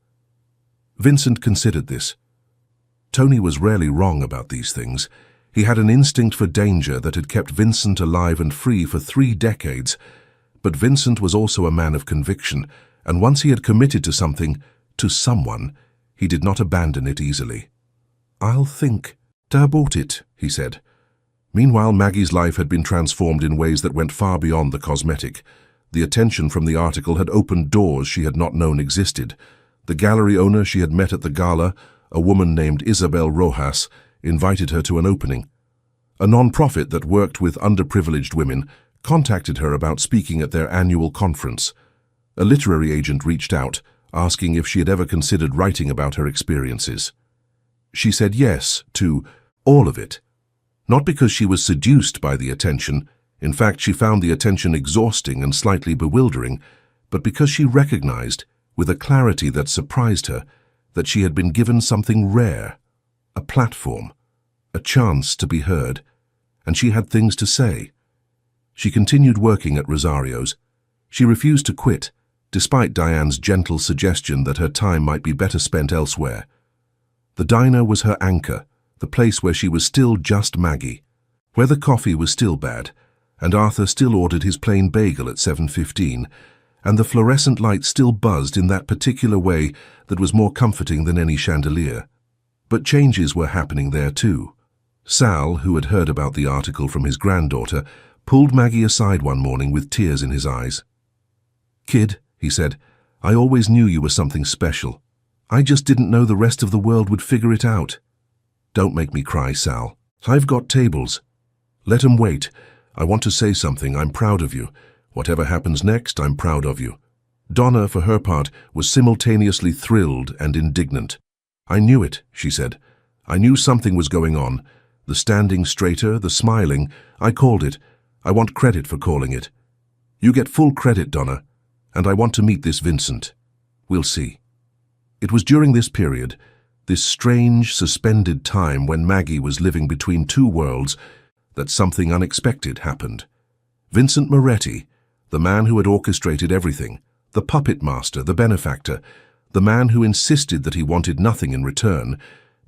Vincent considered this. Tony was rarely wrong about these things. He had an instinct for danger that had kept Vincent alive and free for 3 decades. But Vincent was also a man of conviction, and once he had committed to something, to someone, he did not abandon it easily. "I'll think about it," he said. Meanwhile, Maggie's life had been transformed in ways that went far beyond the cosmetic. The attention from the article had opened doors she had not known existed. The gallery owner she had met at the gala, a woman named Isabel Rojas, invited her to an opening. A non-profit that worked with underprivileged women contacted her about speaking at their annual conference. A literary agent reached out, asking if she had ever considered writing about her experiences. She said yes to all of it. Not because she was seduced by the attention, in fact she found the attention exhausting and slightly bewildering, but because she recognized, with a clarity that surprised her, that she had been given something rare, a platform, a chance to be heard, and she had things to say. She continued working at Rosario's. She refused to quit, despite Diane's gentle suggestion that her time might be better spent elsewhere. The diner was her anchor, the place where she was still just Maggie, where the coffee was still bad, and Arthur still ordered his plain bagel at 7:15, and the fluorescent light still buzzed in that particular way that was more comforting than any chandelier. But changes were happening there too. Sal, who had heard about the article from his granddaughter, pulled Maggie aside one morning with tears in his eyes. "Kid," he said, "I always knew you were something special. I just didn't know the rest of the world would figure it out." "Don't make me cry, Sal. I've got tables. Let 'em wait. I want to say something. I'm proud of you. Whatever happens next, I'm proud of you. Donna, for her part, was simultaneously thrilled and indignant. I knew it, she said. I knew something was going on. The standing straighter, the smiling, I called it. I want credit for calling it. You get full credit, Donna, and I want to meet this Vincent. We'll see. It was during this period, this strange, suspended time when Maggie was living between two worlds, that something unexpected happened. Vincent Moretti, the man who had orchestrated everything, the puppet master, the benefactor, the man who insisted that he wanted nothing in return,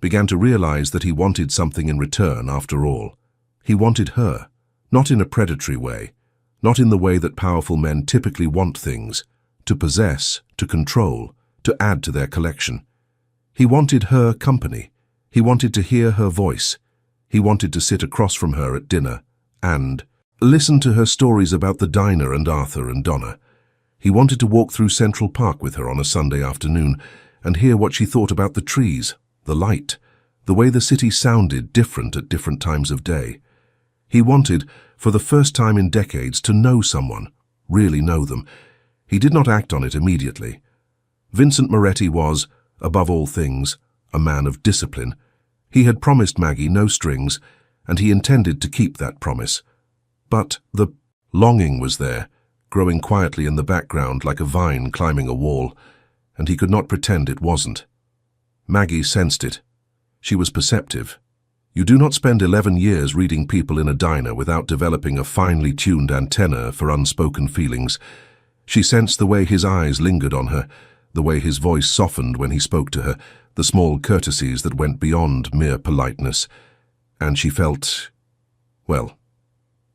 began to realize that he wanted something in return after all. He wanted her, not in a predatory way, not in the way that powerful men typically want things, to possess, to control, to add to their collection. He wanted her company. He wanted to hear her voice. He wanted to sit across from her at dinner and listen to her stories about the diner and Arthur and Donna. He wanted to walk through Central Park with her on a Sunday afternoon and hear what she thought about the trees, the light, the way the city sounded different at different times of day. He wanted, for the first time in decades, to know someone, really know them. He did not act on it immediately. Vincent Moretti was, above all things, a man of discipline. He had promised Maggie no strings, and he intended to keep that promise. But the longing was there, growing quietly in the background like a vine climbing a wall, and he could not pretend it wasn't. Maggie sensed it. She was perceptive. You do not spend 11 years reading people in a diner without developing a finely tuned antenna for unspoken feelings. She sensed the way his eyes lingered on her, the way his voice softened when he spoke to her, the small courtesies that went beyond mere politeness. And she felt, well,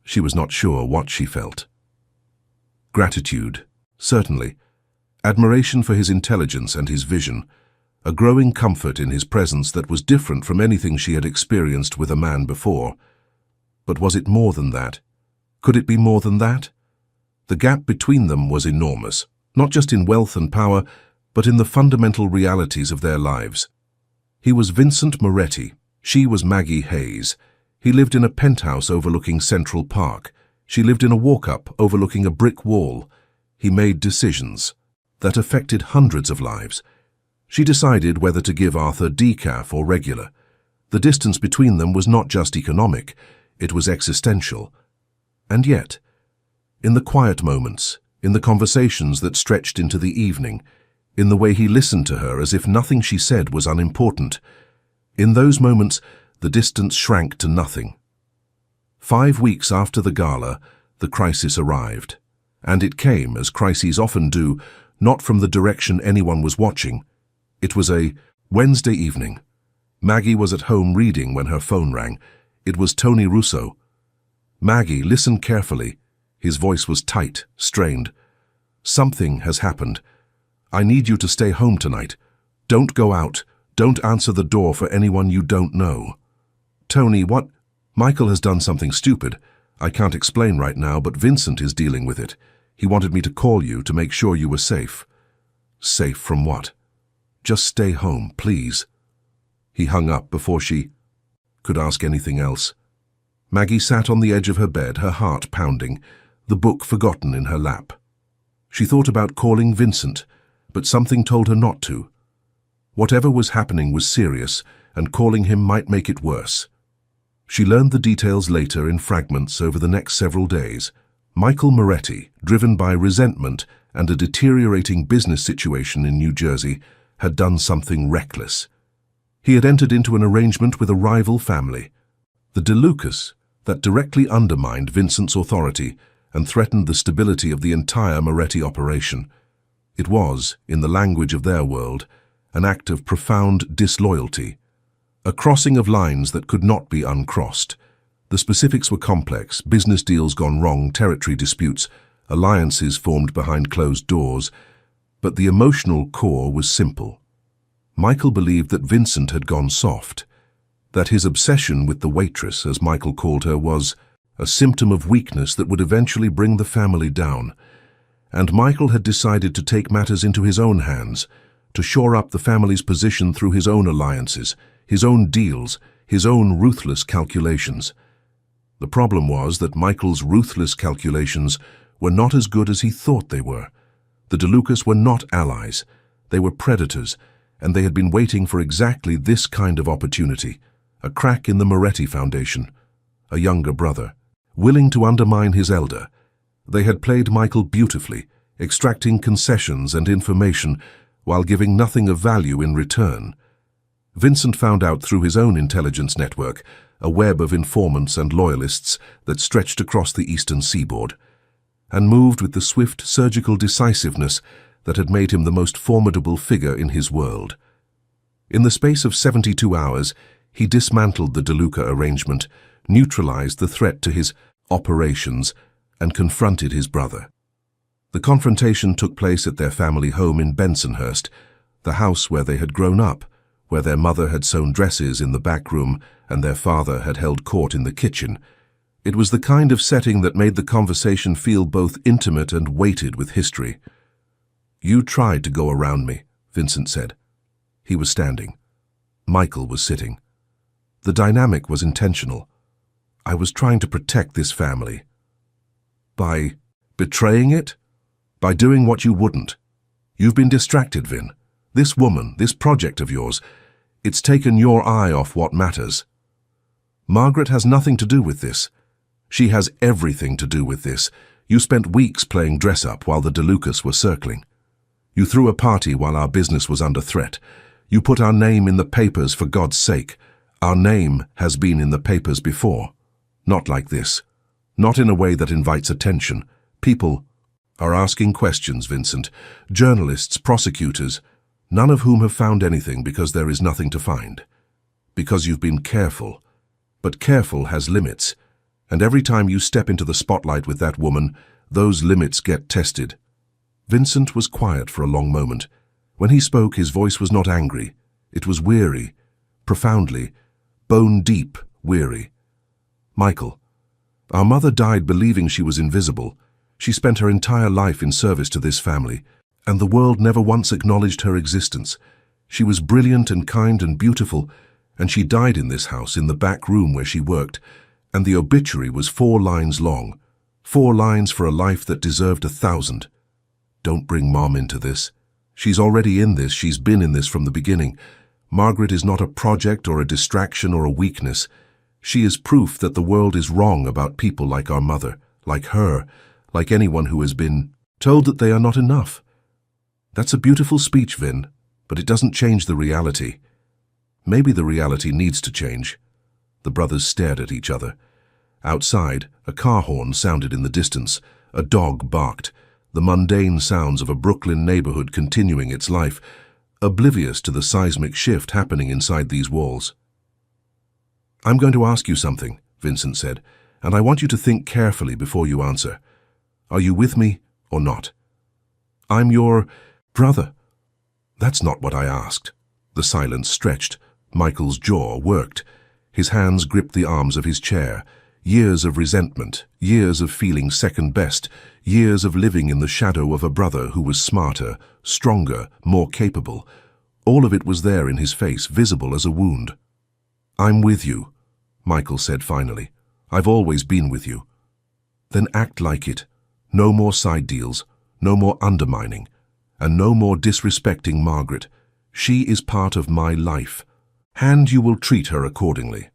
she was not sure what she felt. Gratitude, certainly. Admiration for his intelligence and his vision. A growing comfort in his presence that was different from anything she had experienced with a man before. But was it more than that? Could it be more than that? The gap between them was enormous, not just in wealth and power, but in the fundamental realities of their lives. He was Vincent Moretti. She was Maggie Hayes. He lived in a penthouse overlooking Central Park. She lived in a walk-up overlooking a brick wall. He made decisions that affected hundreds of lives. She decided whether to give Arthur decaf or regular. The distance between them was not just economic, it was existential. And yet, in the quiet moments, in the conversations that stretched into the evening, in the way he listened to her as if nothing she said was unimportant, in those moments the distance shrank to nothing. 5 weeks after the gala, the crisis arrived. And it came, as crises often do, not from the direction anyone was watching. It was a Wednesday evening. Maggie was at home reading when her phone rang. It was Tony Russo. Maggie, listen carefully. His voice was tight, strained. Something has happened. I need you to stay home tonight. Don't go out. Don't answer the door for anyone you don't know. Tony, what? Michael has done something stupid. I can't explain right now, but Vincent is dealing with it. He wanted me to call you to make sure you were safe. Safe from what? Just stay home, please. He hung up before she could ask anything else. Maggie sat on the edge of her bed, her heart pounding, the book forgotten in her lap. She thought about calling Vincent, but something told her not to. Whatever was happening was serious, and calling him might make it worse. She learned the details later in fragments over the next several days. Michael Moretti, driven by resentment and a deteriorating business situation in New Jersey, had done something reckless. He had entered into an arrangement with a rival family, the DeLucas, that directly undermined Vincent's authority and threatened the stability of the entire Moretti operation. It was, in the language of their world, an act of profound disloyalty, a crossing of lines that could not be uncrossed. The specifics were complex, business deals gone wrong, territory disputes, alliances formed behind closed doors, but the emotional core was simple. Michael believed that Vincent had gone soft, that his obsession with the waitress, as Michael called her, was a symptom of weakness that would eventually bring the family down. And Michael had decided to take matters into his own hands, to shore up the family's position through his own alliances, his own deals, his own ruthless calculations. The problem was that Michael's ruthless calculations were not as good as he thought they were. The DeLucas were not allies. They were predators, and they had been waiting for exactly this kind of opportunity. A crack in the Moretti Foundation. A younger brother, willing to undermine his elder. They had played Michael beautifully, extracting concessions and information while giving nothing of value in return. Vincent found out through his own intelligence network, a web of informants and loyalists that stretched across the eastern seaboard, and moved with the swift surgical decisiveness that had made him the most formidable figure in his world. In the space of 72 hours, he dismantled the DeLuca arrangement, neutralized the threat to his operations, and confronted his brother. The confrontation took place at their family home in Bensonhurst, the house where they had grown up, where their mother had sewn dresses in the back room and their father had held court in the kitchen. It was the kind of setting that made the conversation feel both intimate and weighted with history. "You tried to go around me," Vincent said. He was standing. Michael was sitting. The dynamic was intentional. "I was trying to protect this family." "By betraying it? By doing what you wouldn't? You've been distracted, Vin. This woman, this project of yours, it's taken your eye off what matters. Margaret has nothing to do with this. She has everything to do with this. You spent weeks playing dress-up while the DeLucas were circling. You threw a party while our business was under threat. You put our name in the papers for God's sake. Our name has been in the papers before. Not like this. Not in a way that invites attention. People are asking questions, Vincent. Journalists, prosecutors, none of whom have found anything because there is nothing to find. Because you've been careful. But careful has limits. And every time you step into the spotlight with that woman, those limits get tested." Vincent was quiet for a long moment. When he spoke, his voice was not angry. It was weary, profoundly, bone-deep weary. "Michael, our mother died believing she was invisible. She spent her entire life in service to this family, and the world never once acknowledged her existence. She was brilliant and kind and beautiful, and she died in this house in the back room where she worked, and the obituary was 4 lines long. 4 lines for a life that deserved 1,000. Don't bring Mom into this. She's already in this. She's been in this from the beginning. Margaret is not a project or a distraction or a weakness. She is proof that the world is wrong about people like our mother, like her, like anyone who has been told that they are not enough." "That's a beautiful speech, Vin, but it doesn't change the reality." "Maybe the reality needs to change." The brothers stared at each other. Outside, a car horn sounded in the distance. A dog barked, the mundane sounds of a Brooklyn neighborhood continuing its life, oblivious to the seismic shift happening inside these walls. "I'm going to ask you something," Vincent said, "and I want you to think carefully before you answer. Are you with me or not?" "I'm your brother." "That's not what I asked." The silence stretched. Michael's jaw worked. His hands gripped the arms of his chair. Years of resentment, years of feeling second best, years of living in the shadow of a brother who was smarter, stronger, more capable. All of it was there in his face, visible as a wound. "I'm with you," Michael said finally. "I've always been with you." "Then act like it. No more side deals, no more undermining, and no more disrespecting Margaret. She is part of my life. And you will treat her accordingly."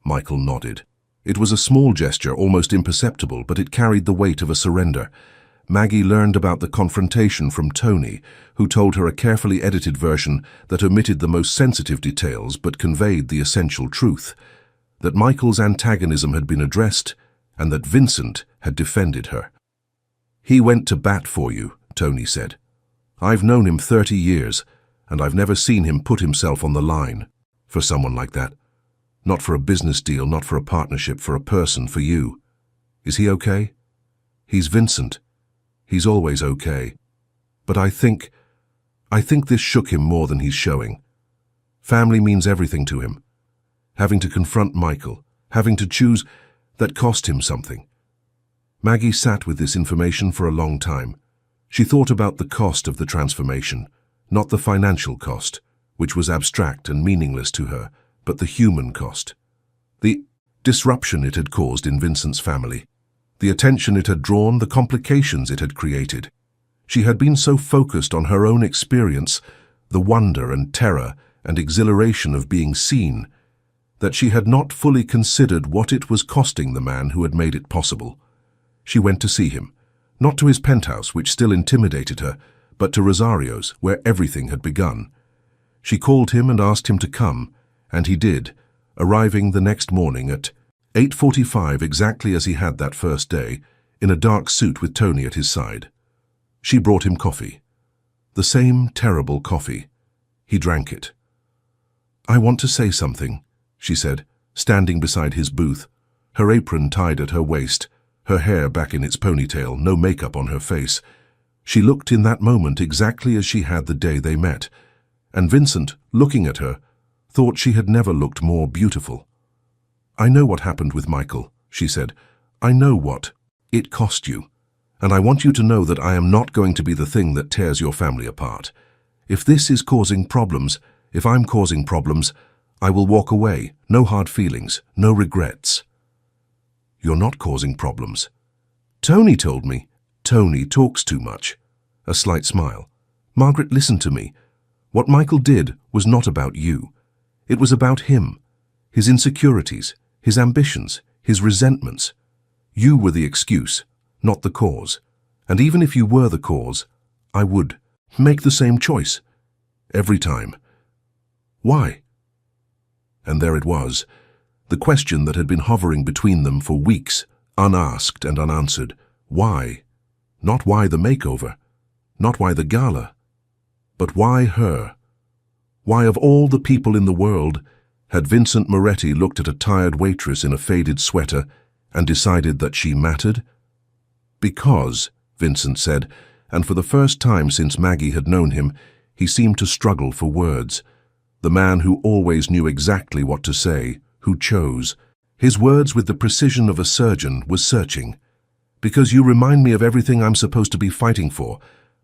Michael nodded. It was a small gesture, almost imperceptible, but it carried the weight of a surrender. Maggie learned about the confrontation from Tony, who told her a carefully edited version that omitted the most sensitive details but conveyed the essential truth, that Michael's antagonism had been addressed and that Vincent had defended her. "He went to bat for you," Tony said. "I've known him 30 years, and I've never seen him put himself on the line for someone like that. Not for a business deal, not for a partnership, for a person, for you. Is he okay? He's Vincent. He's always okay. But I think this shook him more than he's showing. Family means everything to him. Having to confront Michael, having to choose, that cost him something." Maggie sat with this information for a long time. She thought about the cost of the transformation, not the financial cost, which was abstract and meaningless to her, but the human cost. The disruption it had caused in Vincent's family. The attention it had drawn, the complications it had created. She had been so focused on her own experience, the wonder and terror and exhilaration of being seen, that she had not fully considered what it was costing the man who had made it possible. She went to see him, not to his penthouse, which still intimidated her, but to Rosario's, where everything had begun. She called him and asked him to come, and he did, arriving the next morning at 8:45, exactly as he had that first day, in a dark suit with Tony at his side. She brought him coffee. The same terrible coffee. He drank it. "I want to say something," she said, standing beside his booth, her apron tied at her waist, her hair back in its ponytail, no makeup on her face. She looked in that moment exactly as she had the day they met, and Vincent, looking at her, thought she had never looked more beautiful. "I know what happened with Michael," she said. "I know what it cost you, and I want you to know that I am not going to be the thing that tears your family apart. If this is causing problems, if I'm causing problems, I will walk away, no hard feelings, no regrets." "You're not causing problems." "Tony told me." "Tony talks too much." A slight smile. "Margaret, listen to me. What Michael did was not about you. It was about him, his insecurities, his ambitions, his resentments. You were the excuse, not the cause. And even if you were the cause, I would make the same choice. Every time. Why?" And there it was, the question that had been hovering between them for weeks, unasked and unanswered. Why? Not why the makeover, not why the gala, but why her? Why, of all the people in the world, had Vincent Moretti looked at a tired waitress in a faded sweater and decided that she mattered? "Because," Vincent said, and for the first time since Maggie had known him, he seemed to struggle for words. The man who always knew exactly what to say, who chose. His words, with the precision of a surgeon, was searching. "Because you remind me of everything I'm supposed to be fighting for.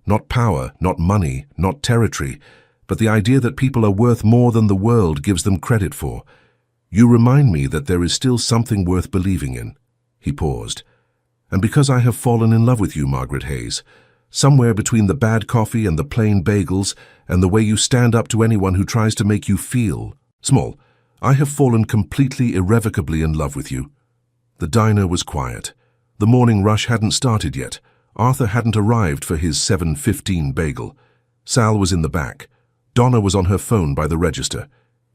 Not power, not money, not territory, but the idea that people are worth more than the world gives them credit for. You remind me that there is still something worth believing in." He paused. "And because I have fallen in love with you, Margaret Hayes, somewhere between the bad coffee and the plain bagels and the way you stand up to anyone who tries to make you feel small, I have fallen completely, irrevocably in love with you." The diner was quiet. The morning rush hadn't started yet. Arthur hadn't arrived for his 7:15 bagel. Sal was in the back. Donna was on her phone by the register.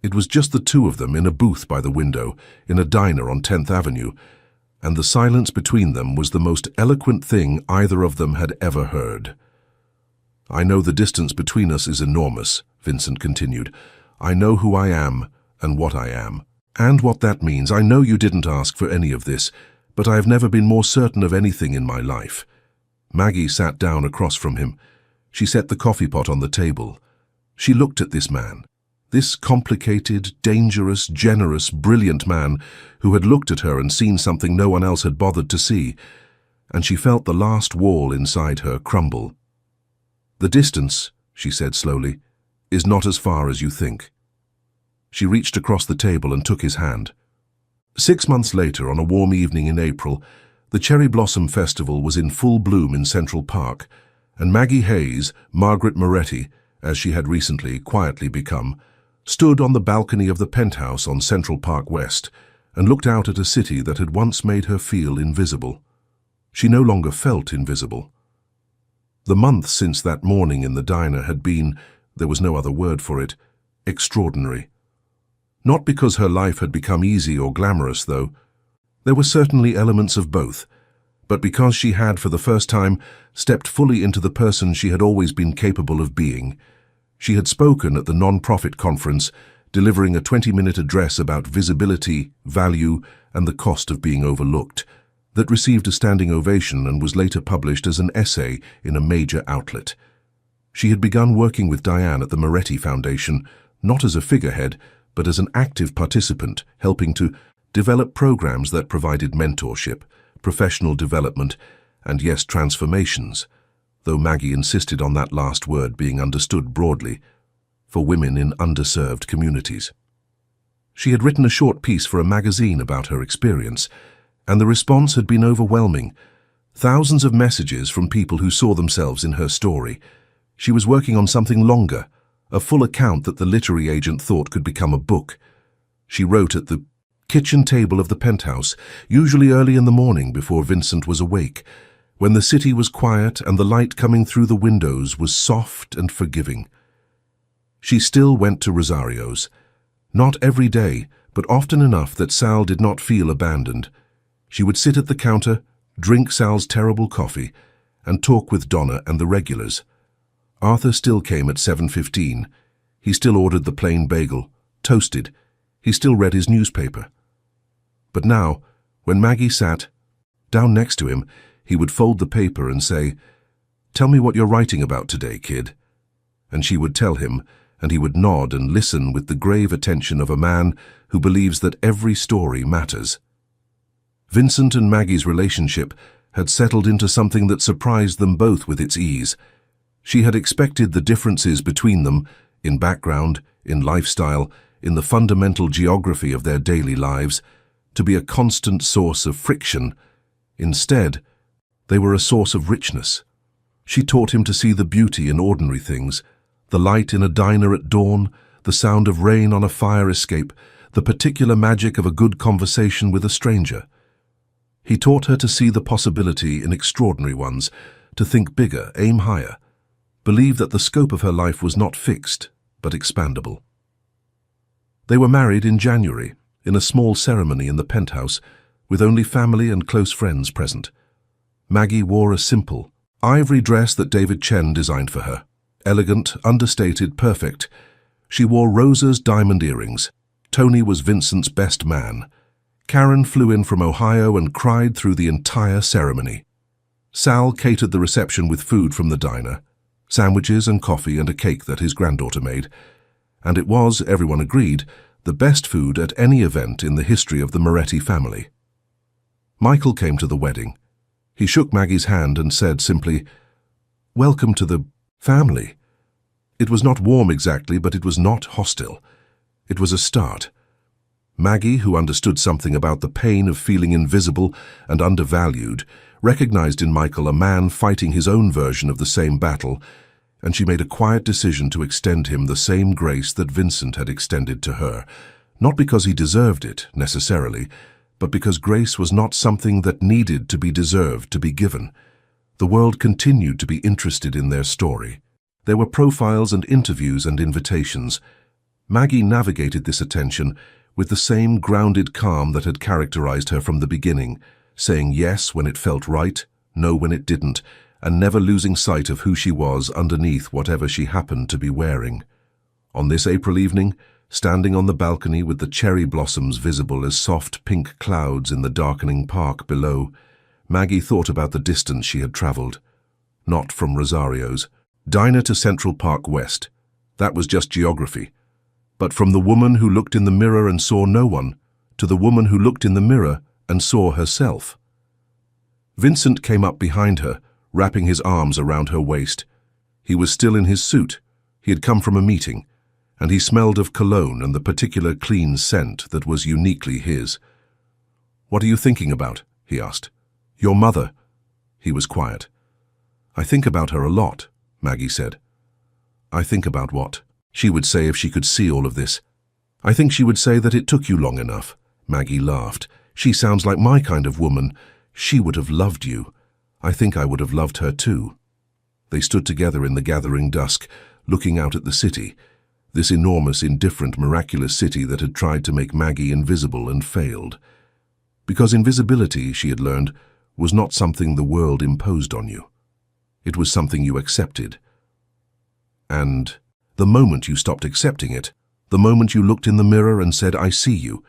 It was just the two of them in a booth by the window, in a diner on 10th Avenue, and the silence between them was the most eloquent thing either of them had ever heard. "I know the distance between us is enormous," Vincent continued. "I know who I am and what I am, and what that means. I know you didn't ask for any of this, but I have never been more certain of anything in my life." Maggie sat down across from him. She set the coffee pot on the table. She looked at this man, this complicated, dangerous, generous, brilliant man who had looked at her and seen something no one else had bothered to see, and she felt the last wall inside her crumble. "The distance," she said slowly, "is not as far as you think." She reached across the table and took his hand. 6 months later, on a warm evening in April, the Cherry Blossom Festival was in full bloom in Central Park, and Maggie Hayes, Margaret Moretti, as she had recently quietly become, stood on the balcony of the penthouse on Central Park West and looked out at a city that had once made her feel invisible. She no longer felt invisible. The month since that morning in the diner had been, there was no other word for it, extraordinary. Not because her life had become easy or glamorous, though. There were certainly elements of both, but because she had, for the first time, stepped fully into the person she had always been capable of being. She had spoken at the non-profit conference, delivering a 20-minute address about visibility, value, and the cost of being overlooked, that received a standing ovation and was later published as an essay in a major outlet. She had begun working with Diane at the Moretti Foundation, not as a figurehead, but as an active participant, helping to develop programs that provided mentorship, professional development, and yes, transformations, though Maggie insisted on that last word being understood broadly, for women in underserved communities. She had written a short piece for a magazine about her experience, And the response had been overwhelming. Thousands of messages from people who saw themselves in her story. She was working on something longer, a full account that the literary agent thought could become a book. She wrote at the kitchen table of the penthouse, usually early in the morning before Vincent was awake, when the city was quiet and the light coming through the windows was soft and forgiving. She still went to Rosario's. Not every day, but often enough that Sal did not feel abandoned. She would sit at the counter, drink Sal's terrible coffee, and talk with Donna and the regulars. Arthur still came at 7:15. He still ordered the plain bagel, toasted. He still read his newspaper. But now, when Maggie sat down next to him, he would fold the paper and say, "Tell me what you're writing about today, kid." And she would tell him, and he would nod and listen with the grave attention of a man who believes that every story matters. Vincent and Maggie's relationship had settled into something that surprised them both with its ease. She had expected the differences between them, in background, in lifestyle, in the fundamental geography of their daily lives, to be a constant source of friction. Instead, they were a source of richness. She taught him to see the beauty in ordinary things, the light in a diner at dawn, the sound of rain on a fire escape, the particular magic of a good conversation with a stranger. He taught her to see the possibility in extraordinary ones, to think bigger, aim higher, believe that the scope of her life was not fixed, but expandable. They were married in January, in a small ceremony in the penthouse, with only family and close friends present. Maggie wore a simple, ivory dress that David Chen designed for her. Elegant, understated, perfect. She wore Rosa's diamond earrings. Tony was Vincent's best man. Karen flew in from Ohio and cried through the entire ceremony. Sal catered the reception with food from the diner, sandwiches and coffee and a cake that his granddaughter made. And it was, everyone agreed, the best food at any event in the history of the Moretti family. Michael came to the wedding. He shook Maggie's hand and said simply, "Welcome to the family." It was not warm exactly, but it was not hostile. It was a start. Maggie, who understood something about the pain of feeling invisible and undervalued, recognized in Michael a man fighting his own version of the same battle, and she made a quiet decision to extend him the same grace that Vincent had extended to her, not because he deserved it, necessarily, but because grace was not something that needed to be deserved to be given. The world continued to be interested in their story. There were profiles and interviews and invitations. Maggie navigated this attention with the same grounded calm that had characterized her from the beginning, saying yes when it felt right, no when it didn't, and never losing sight of who she was underneath whatever she happened to be wearing. On this April evening, standing on the balcony with the cherry blossoms visible as soft pink clouds in the darkening park below, Maggie thought about the distance she had traveled. Not from Rosario's diner to Central Park West. That was just geography. But from the woman who looked in the mirror and saw no one, to the woman who looked in the mirror and saw herself. Vincent came up behind her, wrapping his arms around her waist. He was still in his suit. He had come from a meeting, and he smelled of cologne and the particular clean scent that was uniquely his. "What are you thinking about?" he asked. "Your mother." He was quiet. "I think about her a lot," Maggie said. "I think about what?" she would say if she could see all of this. "I think she would say that it took you long enough." Maggie laughed. "She sounds like my kind of woman. She would have loved you. I think I would have loved her too." They stood together in the gathering dusk, looking out at the city, this enormous, indifferent, miraculous city that had tried to make Maggie invisible and failed. Because invisibility, she had learned, was not something the world imposed on you. It was something you accepted. And the moment you stopped accepting it, the moment you looked in the mirror and said, "I see you,"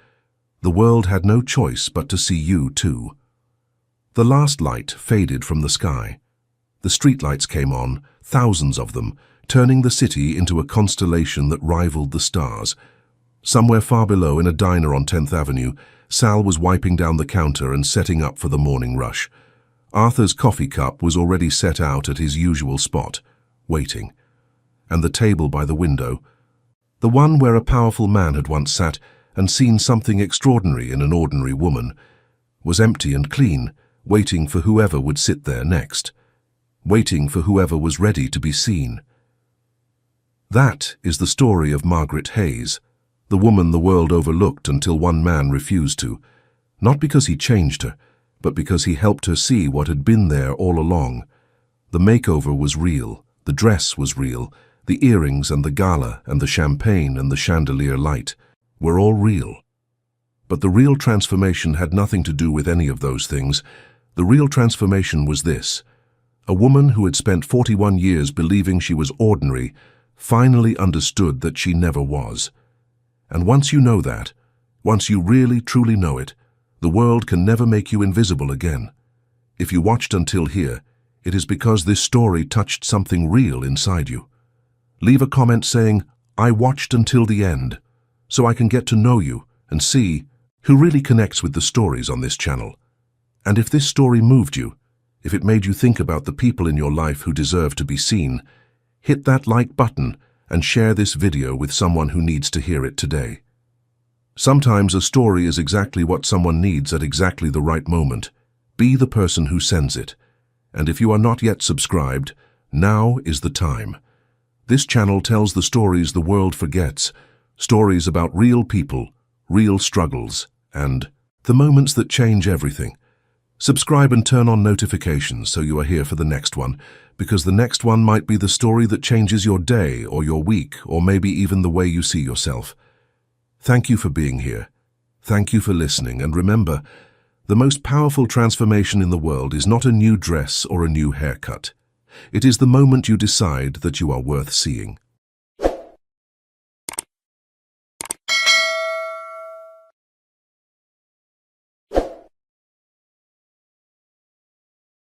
the world had no choice but to see you too. The last light faded from the sky. The streetlights came on, thousands of them, turning the city into a constellation that rivaled the stars. Somewhere far below, in a diner on 10th Avenue, Sal was wiping down the counter and setting up for the morning rush. Arthur's coffee cup was already set out at his usual spot, waiting. And the table by the window, the one where a powerful man had once sat and seen something extraordinary in an ordinary woman, was empty and clean, waiting for whoever would sit there next, waiting for whoever was ready to be seen. That is the story of Margaret Hayes, the woman the world overlooked until one man refused to, not because he changed her, but because he helped her see what had been there all along. The makeover was real, the dress was real, the earrings and the gala and the champagne and the chandelier light were all real. But the real transformation had nothing to do with any of those things. The real transformation was this: a woman who had spent 41 years believing she was ordinary finally understood that she never was. And once you know that, once you really truly know it, the world can never make you invisible again. If you watched until here, it is because this story touched something real inside you. Leave a comment saying, "I watched until the end," so I can get to know you and see who really connects with the stories on this channel. And if this story moved you, if it made you think about the people in your life who deserve to be seen, hit that like button and share this video with someone who needs to hear it today. Sometimes a story is exactly what someone needs at exactly the right moment. Be the person who sends it. And if you are not yet subscribed, now is the time. This channel tells the stories the world forgets, stories about real people, real struggles, and the moments that change everything. Subscribe and turn on notifications so you are here for the next one, because the next one might be the story that changes your day or your week or maybe even the way you see yourself. Thank you for being here. Thank you for listening, and remember, the most powerful transformation in the world is not a new dress or a new haircut. It is the moment you decide that you are worth seeing.